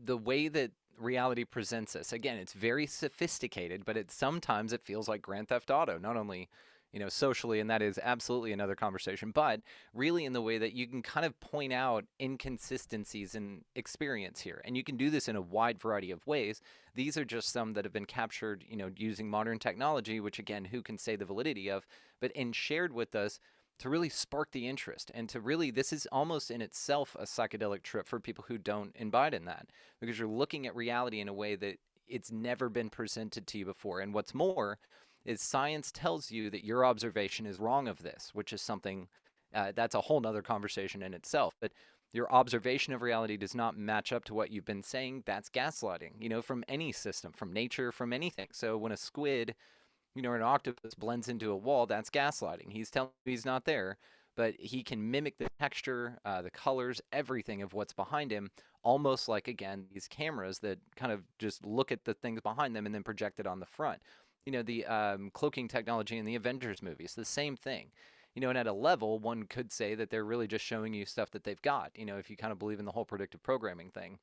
the way that reality presents us. Again, it's very sophisticated, but sometimes it feels like Grand Theft Auto, not only, you know, socially, and that is absolutely another conversation, but really in the way that you can kind of point out inconsistencies in experience here. And you can do this in a wide variety of ways. These are just some that have been captured, you know, using modern technology, which again, who can say the validity of, and shared with us to really spark the interest, and to really, this is almost in itself a psychedelic trip for people who don't imbibe in that, because you're looking at reality in a way that it's never been presented to you before. And what's more, is science tells you that your observation is wrong of this, which is something that's a whole nother conversation in itself. But your observation of reality does not match up to what you've been saying. That's gaslighting, you know, from any system, from nature, from anything. So when a squid, you know, or an octopus blends into a wall, that's gaslighting. He's telling you he's not there, but he can mimic the texture, the colors, everything of what's behind him, almost like, again, these cameras that kind of just look at the things behind them and then project it on the front. You know, the cloaking technology in the Avengers movies, the same thing. You know, and at a level, one could say that they're really just showing you stuff that they've got, you know, if you kind of believe in the whole predictive programming thing,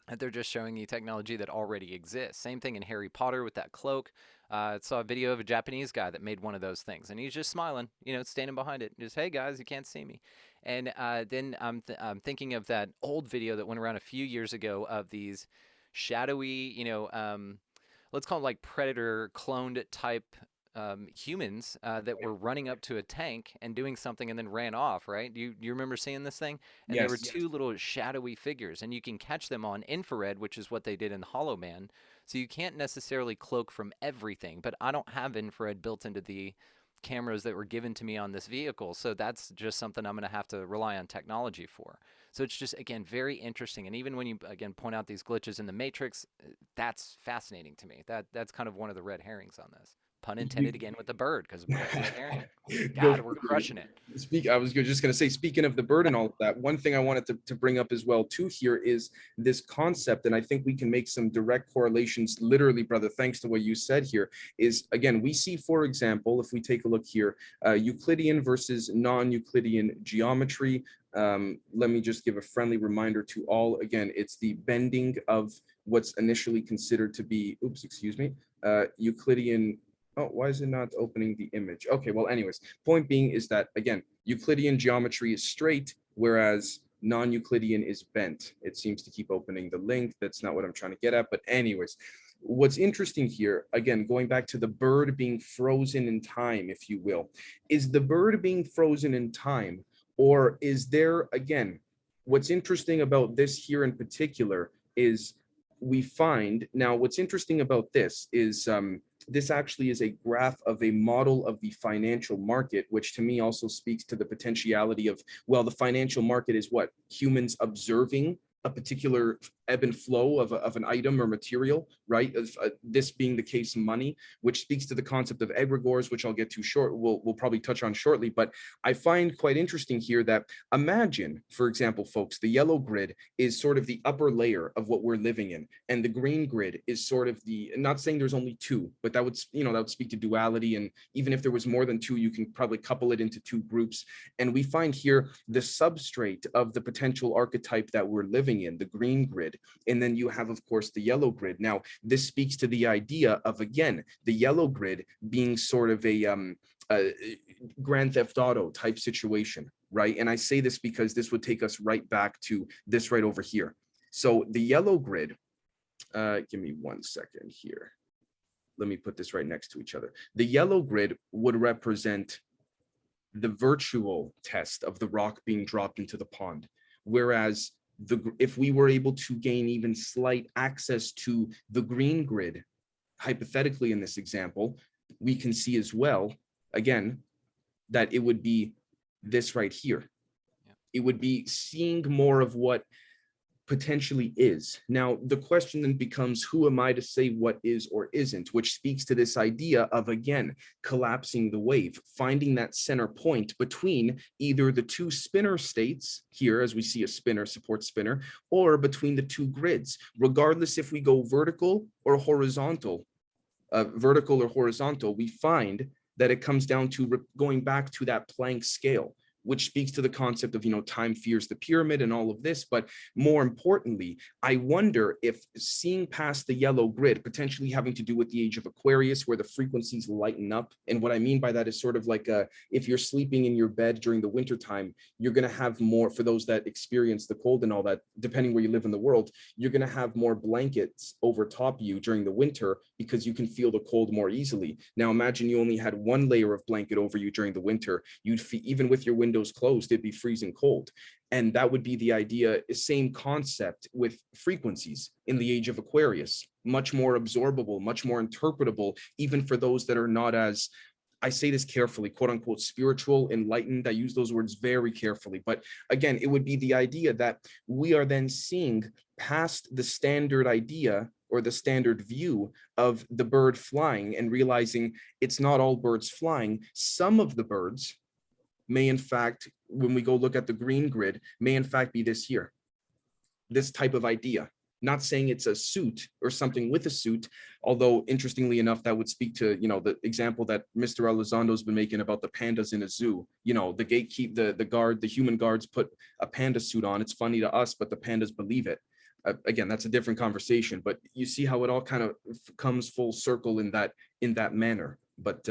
that they're just showing you technology that already exists. Same thing in Harry Potter with that cloak. I saw a video of a Japanese guy that made one of those things, and he's just smiling, you know, standing behind it, just, hey guys, you can't see me. And then I'm thinking of that old video that went around a few years ago of these shadowy, you know, let's call them like predator cloned type humans that were running up to a tank and doing something and then ran off, right? Do you remember seeing this thing? And there were Yes. two little shadowy figures, and you can catch them on infrared, which is what they did in Hollow Man. So you can't necessarily cloak from everything, but I don't have infrared built into the cameras that were given to me on this vehicle. So that's just something I'm going to have to rely on technology for. So it's just, again, very interesting. And even when you, again, point out these glitches in the matrix, that's fascinating to me. That's kind of one of the red herrings on this. Pun intended again with the bird, because bird's a red herring. Go God, we're crushing it. I was just going to say, speaking of the bird and all of that, one thing I wanted to bring up as well too here is this concept, and I think we can make some direct correlations, literally, brother, thanks to what you said here, is, again, we see, for example, if we take a look here, Euclidean versus non-Euclidean geometry. Let me just give a friendly reminder to all. Again, it's the bending of what's initially considered to be, oops, excuse me, Euclidean. Oh, why is it not opening the image? Okay, well, anyways, point being is that, again, Euclidean geometry is straight, whereas non-Euclidean is bent. It seems to keep opening the link. That's not what I'm trying to get at. But anyways, what's interesting here, again, going back to the bird being frozen in time, if you will, is the bird being frozen in time, or is there, again, what's interesting about this here in particular is we find, now what's interesting about this is, this actually is a graph of a model of the financial market, which to me also speaks to the potentiality of, well, the financial market is what? Humans observing a particular ebb and flow of an item or material, right? This being the case, money, which speaks to the concept of egregores, which I'll get to we'll probably touch on shortly. But I find quite interesting here that, imagine, for example, folks, the yellow grid is sort of the upper layer of what we're living in, and the green grid is sort of the, not saying there's only two, but that would, that would speak to duality. And even if there was more than two, you can probably couple it into two groups. And we find here the substrate of the potential archetype that we're living in, the green grid. And then you have, of course, the yellow grid. Now, this speaks to the idea of, again, the yellow grid being sort of a Grand Theft Auto type situation, right? And I say this because this would take us right back to this right over here. So the yellow grid, give me 1 second here. Let me put this right next to each other. The yellow grid would represent the virtual test of the rock being dropped into the pond, whereas if we were able to gain even slight access to the green grid, hypothetically in this example, we can see as well, again, that it would be this right here. Yeah. It would be seeing more of what potentially is. Now, the question then becomes, who am I to say what is or isn't, which speaks to this idea of, again, collapsing the wave, finding that center point between either the two spinner states here, as we see a spinner, support spinner, or between the two grids, regardless if we go vertical or horizontal, we find that it comes down to going back to that Planck scale, which speaks to the concept of, time fears the pyramid and all of this. But more importantly, I wonder if seeing past the yellow grid, potentially having to do with the age of Aquarius, where the frequencies lighten up. And what I mean by that is sort of like if you're sleeping in your bed during the wintertime, you're going to have more, for those that experience the cold and all that, depending where you live in the world, you're going to have more blankets over top you during the winter because you can feel the cold more easily. Now, imagine you only had one layer of blanket over you during the winter. You'd even with your windows windows closed, it'd be freezing cold. And that would be the idea, same concept with frequencies in the age of Aquarius, much more absorbable, much more interpretable, even for those that are not as, I say this carefully, quote unquote, spiritual, enlightened. I use those words very carefully. But again, it would be the idea that we are then seeing past the standard idea or the standard view of the bird flying and realizing it's not all birds flying. Some of the birds may in fact, when we go look at the green grid, may in fact be this here, this type of idea. Not saying it's a suit or something with a suit, although interestingly enough, that would speak to, you know, the example that Mr. Elizondo's been making about the pandas in a zoo. You know, the gatekeep, the guard, the human guards put a panda suit on. It's funny to us, but the pandas believe it. Again, that's a different conversation, but you see how it all kind of comes full circle in that manner. But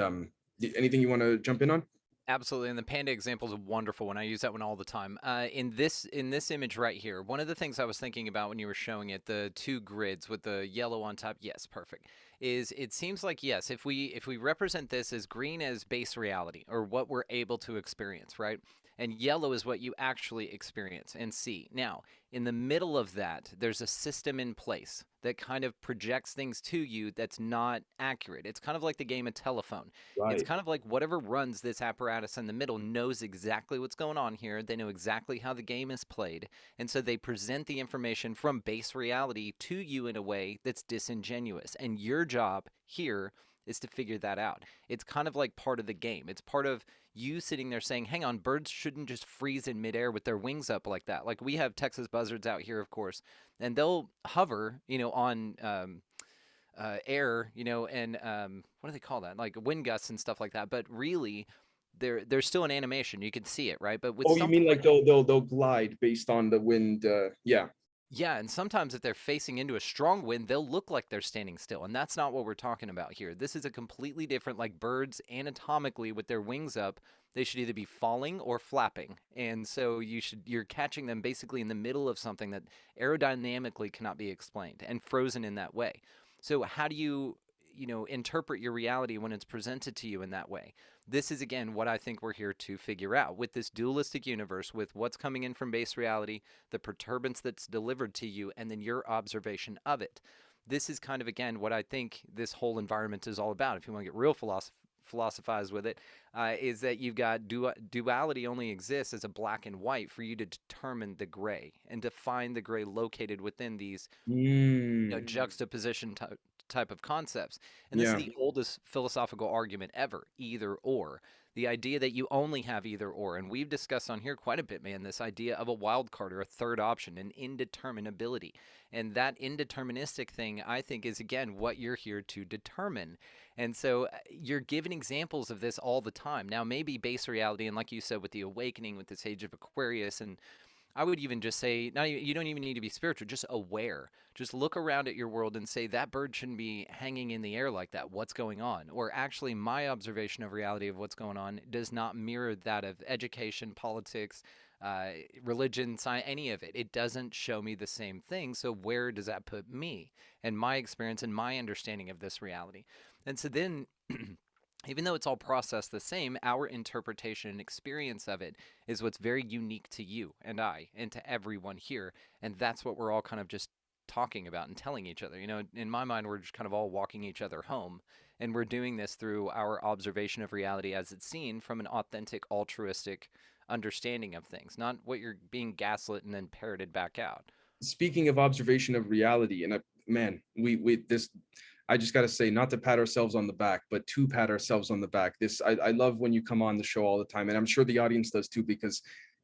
anything you want to jump in on? Absolutely, and the panda example is a wonderful one. I use that one all the time. In this image right here, one of the things I was thinking about when you were showing it, the two grids with the yellow on top, yes, perfect, is it seems like, yes, if we represent this as green as base reality, or what we're able to experience, right? And yellow is what you actually experience and see. Now, in the middle of that, there's a system in place that kind of projects things to you that's not accurate. It's kind of like the game of telephone. It's Right. kind of like whatever runs this apparatus in the middle knows exactly what's going on here. They know exactly how the game is played. And so they present the information from base reality to you in a way that's disingenuous. And your job here is to figure that out. It's kind of like part of the game. It's part of you sitting there saying, hang on, birds shouldn't just freeze in midair with their wings up like that. Like we have Texas buzzards out here, of course, and they'll hover, you know, on air, you know, and what do they call that? Like wind gusts and stuff like that. But really, there's still an animation. You can see it, right? But with Oh, you something mean like like they'll glide based on the wind? Yeah. yeah, and sometimes if they're facing into a strong wind, they'll look like they're standing still, and that's not what we're talking about here. This is a completely different, like birds anatomically with their wings up, they should either be falling or flapping. And so you're catching them basically in the middle of something that aerodynamically cannot be explained and frozen in that way. So how do you, you know, interpret your reality when it's presented to you in that way? This is again what I think we're here to figure out with this dualistic universe, with what's coming in from base reality, the perturbance that's delivered to you, and then your observation of it. This is kind of again what I think this whole environment is all about. If you want to get real philosophize with it, is that you've got duality only exists as a black and white for you to determine the gray and to find the gray located within these, you know, juxtaposition type of concepts. And this is Yeah. the oldest philosophical argument ever, either or. The idea that you only have either or. And we've discussed on here quite a bit, man, this idea of a wild card or a third option, an indeterminability. And that indeterministic thing, I think, is again what you're here to determine. And so you're given examples of this all the time. Now, maybe base reality, and like you said, with the awakening, with this age of Aquarius, and I would even just say, not even, you don't even need to be spiritual, just aware. Just look around at your world and say, that bird shouldn't be hanging in the air like that. What's going on? Or actually, my observation of reality of what's going on does not mirror that of education, politics, religion, science, any of it. It doesn't show me the same thing. So where does that put me and my experience and my understanding of this reality? And so then even though it's all processed the same, our interpretation and experience of it is what's very unique to you and I and to everyone here. And that's what we're all kind of just talking about and telling each other. You know, in my mind, we're just kind of all walking each other home. And we're doing this through our observation of reality as it's seen from an authentic, altruistic understanding of things, not what you're being gaslit and then parroted back out. Speaking of observation of reality, and man, we this, I just got to say, not to pat ourselves on the back, but to pat ourselves on the back. This, I love when you come on the show all the time, and I'm sure the audience does too, because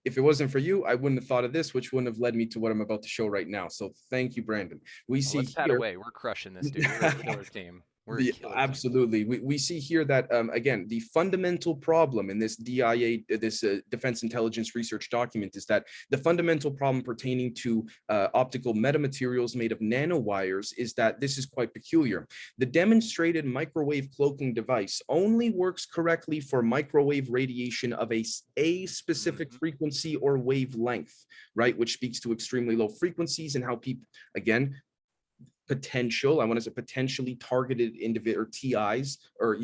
if it wasn't for you, I wouldn't have thought of this, which wouldn't have led me to what I'm about to show right now. So thank you, Brandon. We Well, see let's pat here. away. We're crushing this, dude. We're a killer team. We're a killer team. Absolutely. We see here that, again, the fundamental problem in this DIA, this Defense Intelligence Research document, is that the fundamental problem pertaining to optical metamaterials made of nanowires is that this is quite peculiar. The demonstrated microwave cloaking device only works correctly for microwave radiation of a specific frequency or wavelength, right? Which speaks to extremely low frequencies and how people, again, potential, I want to say potentially targeted individual or TIs, or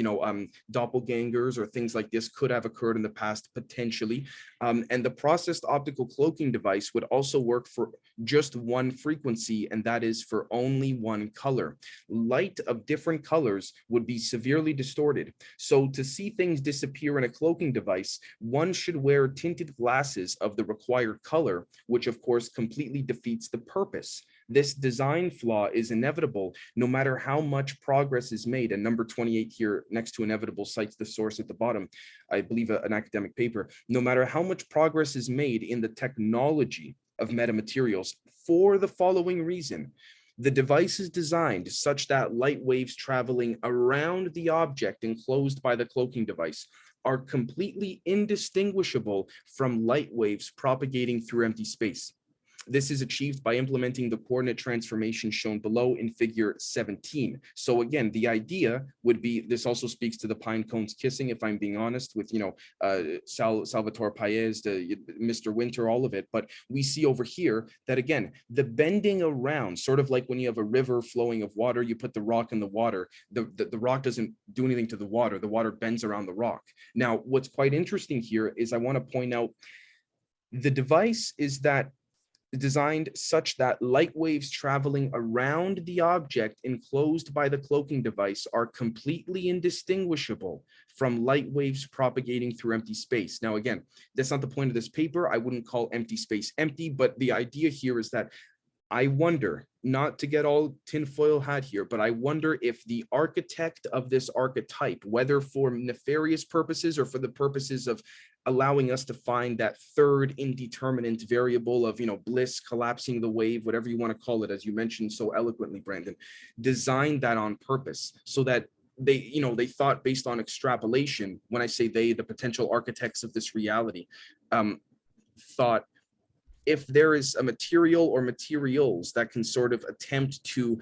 doppelgangers or things like this could have occurred in the past potentially. And the processed optical cloaking device would also work for just one frequency, and that is for only one color. Light of different colors would be severely distorted. So to see things disappear in a cloaking device, one should wear tinted glasses of the required color, which of course completely defeats the purpose. This design flaw is inevitable no matter how much progress is made. And number 28 here next to inevitable cites the source at the bottom, I believe an academic paper. No matter how much progress is made in the technology of metamaterials, for the following reason: the device is designed such that light waves traveling around the object enclosed by the cloaking device are completely indistinguishable from light waves propagating through empty space. This is achieved by implementing the coordinate transformation shown below in figure 17. So again, the idea would be, this also speaks to the pine cones kissing, if I'm being honest, with, Salvatore Paez, Mr. Winter, all of it. But we see over here that, again, the bending around, sort of like when you have a river flowing of water, you put the rock in the water, the rock doesn't do anything to the water bends around the rock. Now, what's quite interesting here is I want to point out the device is that designed such that light waves traveling around the object enclosed by the cloaking device are completely indistinguishable from light waves propagating through empty space. Now, again, that's not the point of this paper. I wouldn't call empty space empty, but the idea here is that I wonder, not to get all tinfoil hat here, but I wonder if the architect of this archetype, whether for nefarious purposes or for the purposes of allowing us to find that third indeterminate variable of, bliss, collapsing the wave, whatever you want to call it, as you mentioned so eloquently, Brandon, designed that on purpose so that they thought, based on extrapolation, when I say they, the potential architects of this reality, thought, if there is a material or materials that can sort of attempt to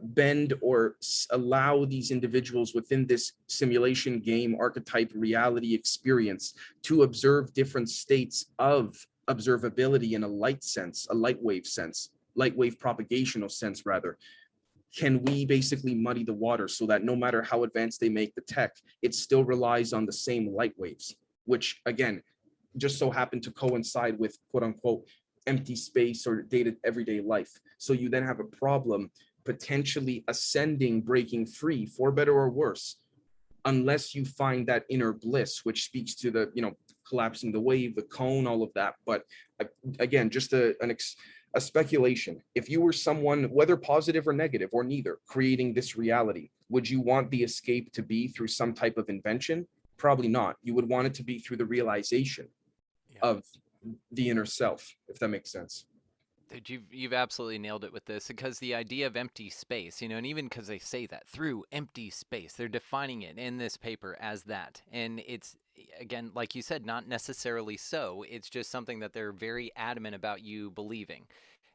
bend or allow these individuals within this simulation game archetype reality experience to observe different states of observability in a light sense, a light wave sense, light wave propagational sense rather, can we basically muddy the water so that no matter how advanced they make the tech, it still relies on the same light waves, which again, just so happen to coincide with quote unquote empty space or dated everyday life. So you then have a problem potentially ascending, breaking free, for better or worse, unless you find that inner bliss, which speaks to the, collapsing the wave, the cone, all of that. But again, just a speculation. If you were someone, whether positive or negative or neither, creating this reality, would you want the escape to be through some type of invention? Probably not. You would want it to be through the realization of the inner self, if that makes sense. Dude, you've absolutely nailed it with this, because the idea of empty space, and even because they say that through empty space, they're defining it in this paper as that. And it's, again, like you said, not necessarily so. It's just something that they're very adamant about you believing.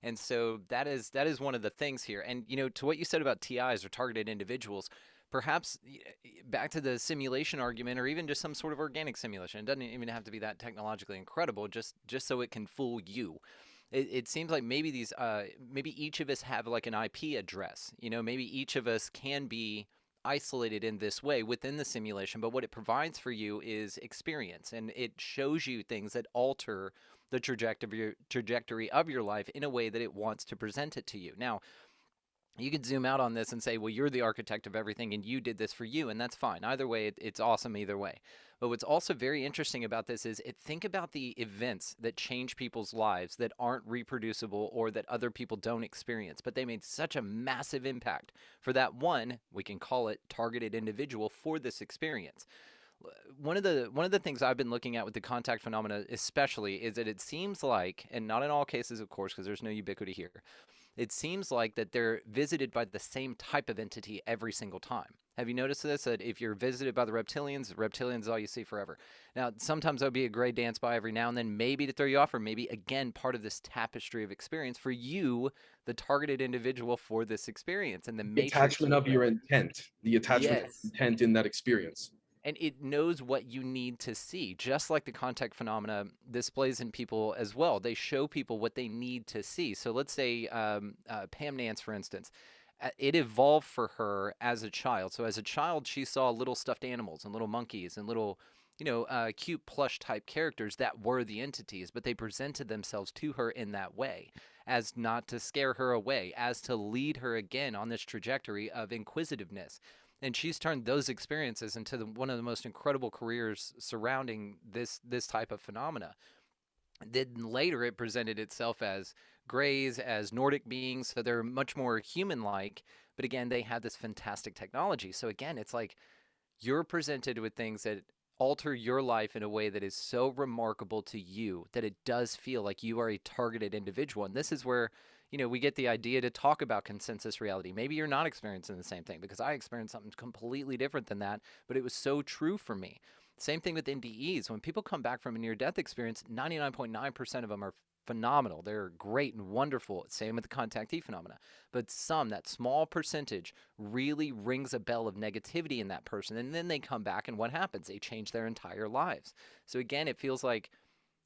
And so that is one of the things here. And, to what you said about TIs or targeted individuals, perhaps back to the simulation argument, or even just some sort of organic simulation. It doesn't even have to be that technologically incredible, just so it can fool you. It seems like maybe maybe each of us have like an IP address. Maybe each of us can be isolated in this way within the simulation, but what it provides for you is experience, and it shows you things that alter the trajectory of your life in a way that it wants to present it to you. Now, you could zoom out on this and say, well, you're the architect of everything and you did this for you, and that's fine. Either way, it's awesome either way. But what's also very interesting about this is think about the events that change people's lives that aren't reproducible or that other people don't experience, but they made such a massive impact for that one, we can call it targeted individual, for this experience. One of the things I've been looking at with the contact phenomena especially is that it seems like, and not in all cases, of course, because there's no ubiquity here, it seems like that they're visited by the same type of entity every single time. Have you noticed this? That if you're visited by the reptilians is all you see forever. Now, sometimes there'll be a gray dance by every now and then, maybe to throw you off, or maybe, again, part of this tapestry of experience for you, the targeted individual for this experience. And the Attachment of your intent, the attachment of Yes. intent in that experience. And it knows what you need to see, just like the contact phenomena displays in people as well. They show people what they need to see. So let's say Pam Nance, for instance, It evolved for her as a child. So as a child, she saw little stuffed animals and little monkeys and little, cute plush type characters that were the entities, but they presented themselves to her in that way, as not to scare her away, as to lead her again on this trajectory of inquisitiveness. And she's turned those experiences into one of the most incredible careers surrounding this type of phenomena. Then later it presented itself as greys, as Nordic beings, so they're much more human-like. But again, they had this fantastic technology. So again, it's like you're presented with things that alter your life in a way that is so remarkable to you that it does feel like you are a targeted individual. And this is where, we get the idea to talk about consensus reality. Maybe you're not experiencing the same thing because I experienced something completely different than that, but it was so true for me. Same thing with NDEs. When people come back from a near-death experience, 99.9% of them are phenomenal. They're great and wonderful. Same with the contactee phenomena. But that small percentage really rings a bell of negativity in that person. And then they come back, and what happens? They change their entire lives. So again, it feels like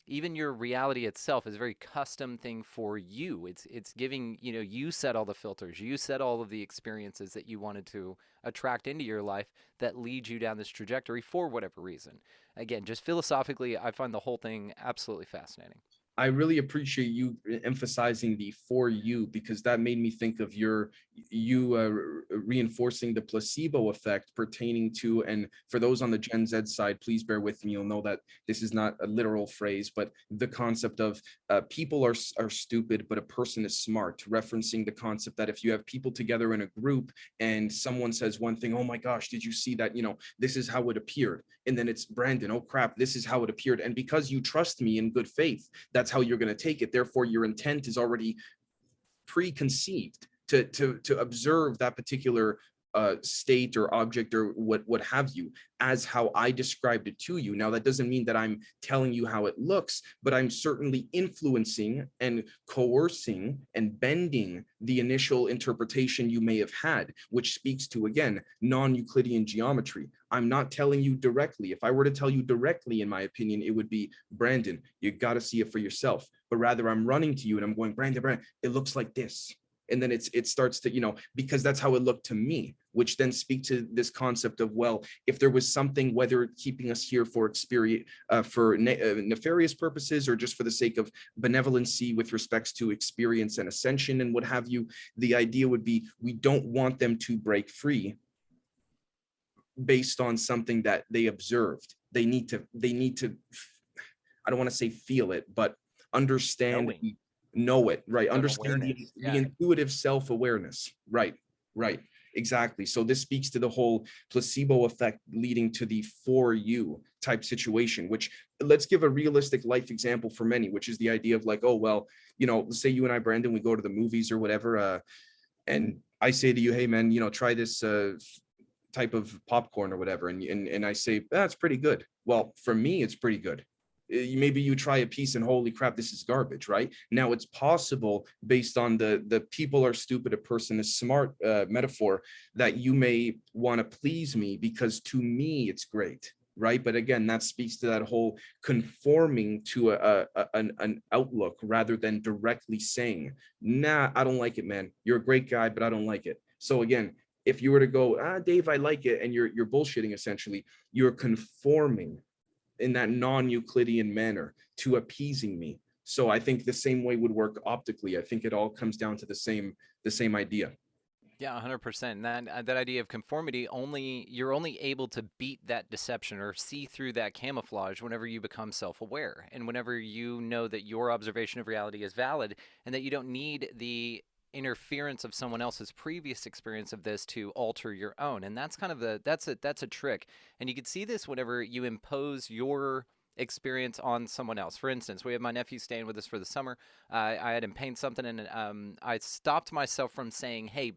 even your reality itself is a very custom thing for you. It's giving, you set all the filters, you set all of the experiences that you wanted to attract into your life that lead you down this trajectory for whatever reason. Again, just philosophically, I find the whole thing absolutely fascinating. I really appreciate you emphasizing the for you, because that made me think of you reinforcing the placebo effect pertaining to, and for those on the Gen Z side, please bear with me. You'll know that this is not a literal phrase, but the concept of people are stupid, but a person is smart, referencing the concept that if you have people together in a group and someone says one thing, oh my gosh, did you see that? This is how it appeared. And then it's Brandon, oh crap, this is how it appeared. And because you trust me in good faith, that's how you're going to take it. Therefore, your intent is already preconceived to observe that particular state or object or what have you, as how I described it to you. Now, that doesn't mean that I'm telling you how it looks, but I'm certainly influencing and coercing and bending the initial interpretation you may have had, which speaks to, again, non-Euclidean geometry. I'm not telling you directly. If I were to tell you directly, in my opinion, it would be, Brandon, you got to see it for yourself. But rather, I'm running to you and I'm going, Brandon, it looks like this. And then it starts to, because that's how it looked to me, which then speak to this concept of, well, if there was something, whether keeping us here for experience, for nefarious purposes, or just for the sake of benevolency with respects to experience and ascension and what have you, the idea would be, we don't want them to break free based on something that they observed. They need to, I don't want to say feel it, but understand, know it, right? Understand the intuitive self-awareness, right? Exactly. So this speaks to the whole placebo effect leading to the for you type situation, which, let's give a realistic life example for many, which is the idea of like, oh, well, let's say you and I, Brandon, we go to the movies or whatever, and I say to you, hey man, try this type of popcorn or whatever, and I say, that's pretty good. Well, for me, it's pretty good. Maybe you try a piece and holy crap, this is garbage, right? Now it's possible, based on the people are stupid, a person is smart metaphor, that you may want to please me because to me it's great, right? But again, that speaks to that whole conforming to an outlook rather than directly saying, nah, I don't like it, man. You're a great guy, but I don't like it. So again, if you were to go, Dave, I like it, and you're bullshitting, essentially, you're conforming in that non-Euclidean manner to appeasing me. So I think the same way would work optically. I think it all comes down to the same idea. Yeah, 100%. And that idea of conformity, you're only able to beat that deception or see through that camouflage whenever you become self-aware, and whenever you know that your observation of reality is valid and that you don't need the interference of someone else's previous experience of this to alter your own. And that's kind of that's a trick. And you can see this whenever you impose your experience on someone else. For instance, we have my nephew staying with us for the summer. I had him paint something, and I stopped myself from saying, hey,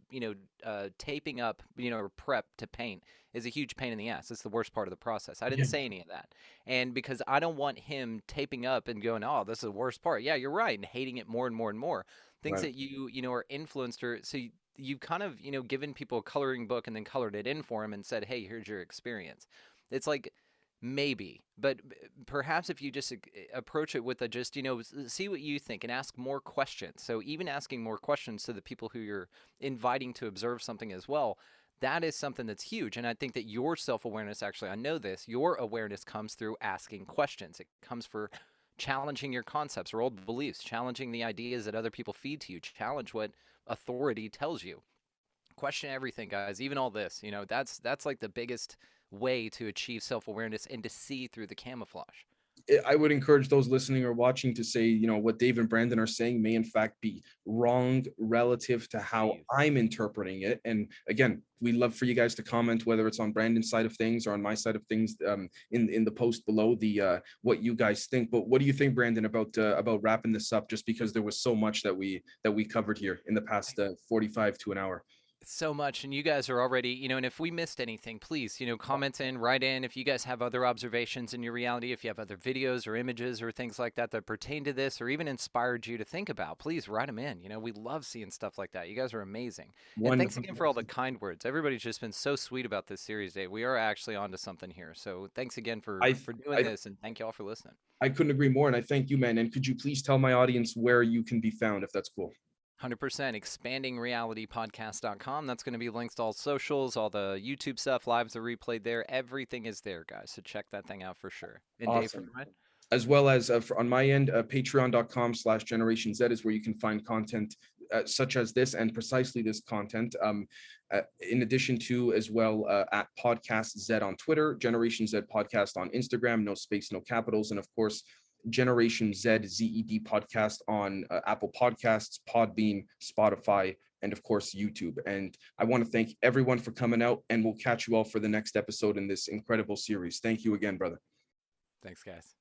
taping up, or prep to paint is a huge pain in the ass. It's the worst part of the process. I didn't say any of that. And because I don't want him taping up and going, oh, this is the worst part. Yeah, you're right. And hating it more and more and more. Things that you are influenced, or so you kind of, given people a coloring book and then colored it in for them and said, hey, here's your experience. It's like Maybe, but perhaps if you just approach it with a just, see what you think and ask more questions. So even asking more questions to the people who you're inviting to observe something as well, that is something that's huge. And I think that your self-awareness, actually, I know this, your awareness comes through asking questions. It comes for challenging your concepts or old beliefs, challenging the ideas that other people feed to you, challenge what authority tells you. Question everything, guys, even all this. That's like the biggest way to achieve self-awareness and to see through the camouflage. I would encourage those listening or watching to say, what Dave and Brandon are saying may in fact be wrong relative to how I'm interpreting it. And again, we love for you guys to comment, whether it's on Brandon's side of things or on my side of things, in the post below, the what you guys think. But what do you think, Brandon, about wrapping this up? Just because there was so much that we covered here in the past 45 to an hour. So much, and you guys are already, and if we missed anything, please, comment in, write in. If you guys have other observations in your reality, if you have other videos or images or things like that that pertain to this or even inspired you to think about, please write them in. We love seeing stuff like that. You guys are amazing. And thanks again for all the kind words. Everybody's just been so sweet about this series, Dave. We are actually onto something here. So thanks again for doing this, and thank you all for listening. I couldn't agree more, and I thank you, man. And could you please tell my audience where you can be found, if that's cool? 100%. expandingrealitypodcast.com. That's going to be links to all socials, all the YouTube stuff, lives are replayed there. Everything is there, guys. So check that thing out for sure. And awesome. Dave, as well as on my end, patreon.com/Generation Z is where you can find content such as this and precisely this content. In addition to as well at Podcast Z on Twitter, Generation Z Podcast on Instagram, no space, no capitals, and of course, Generation Z ZED podcast on Apple Podcasts, Podbean, Spotify, and of course YouTube. And I want to thank everyone for coming out, and we'll catch you all for the next episode in this incredible series. Thank you again, brother. Thanks, guys.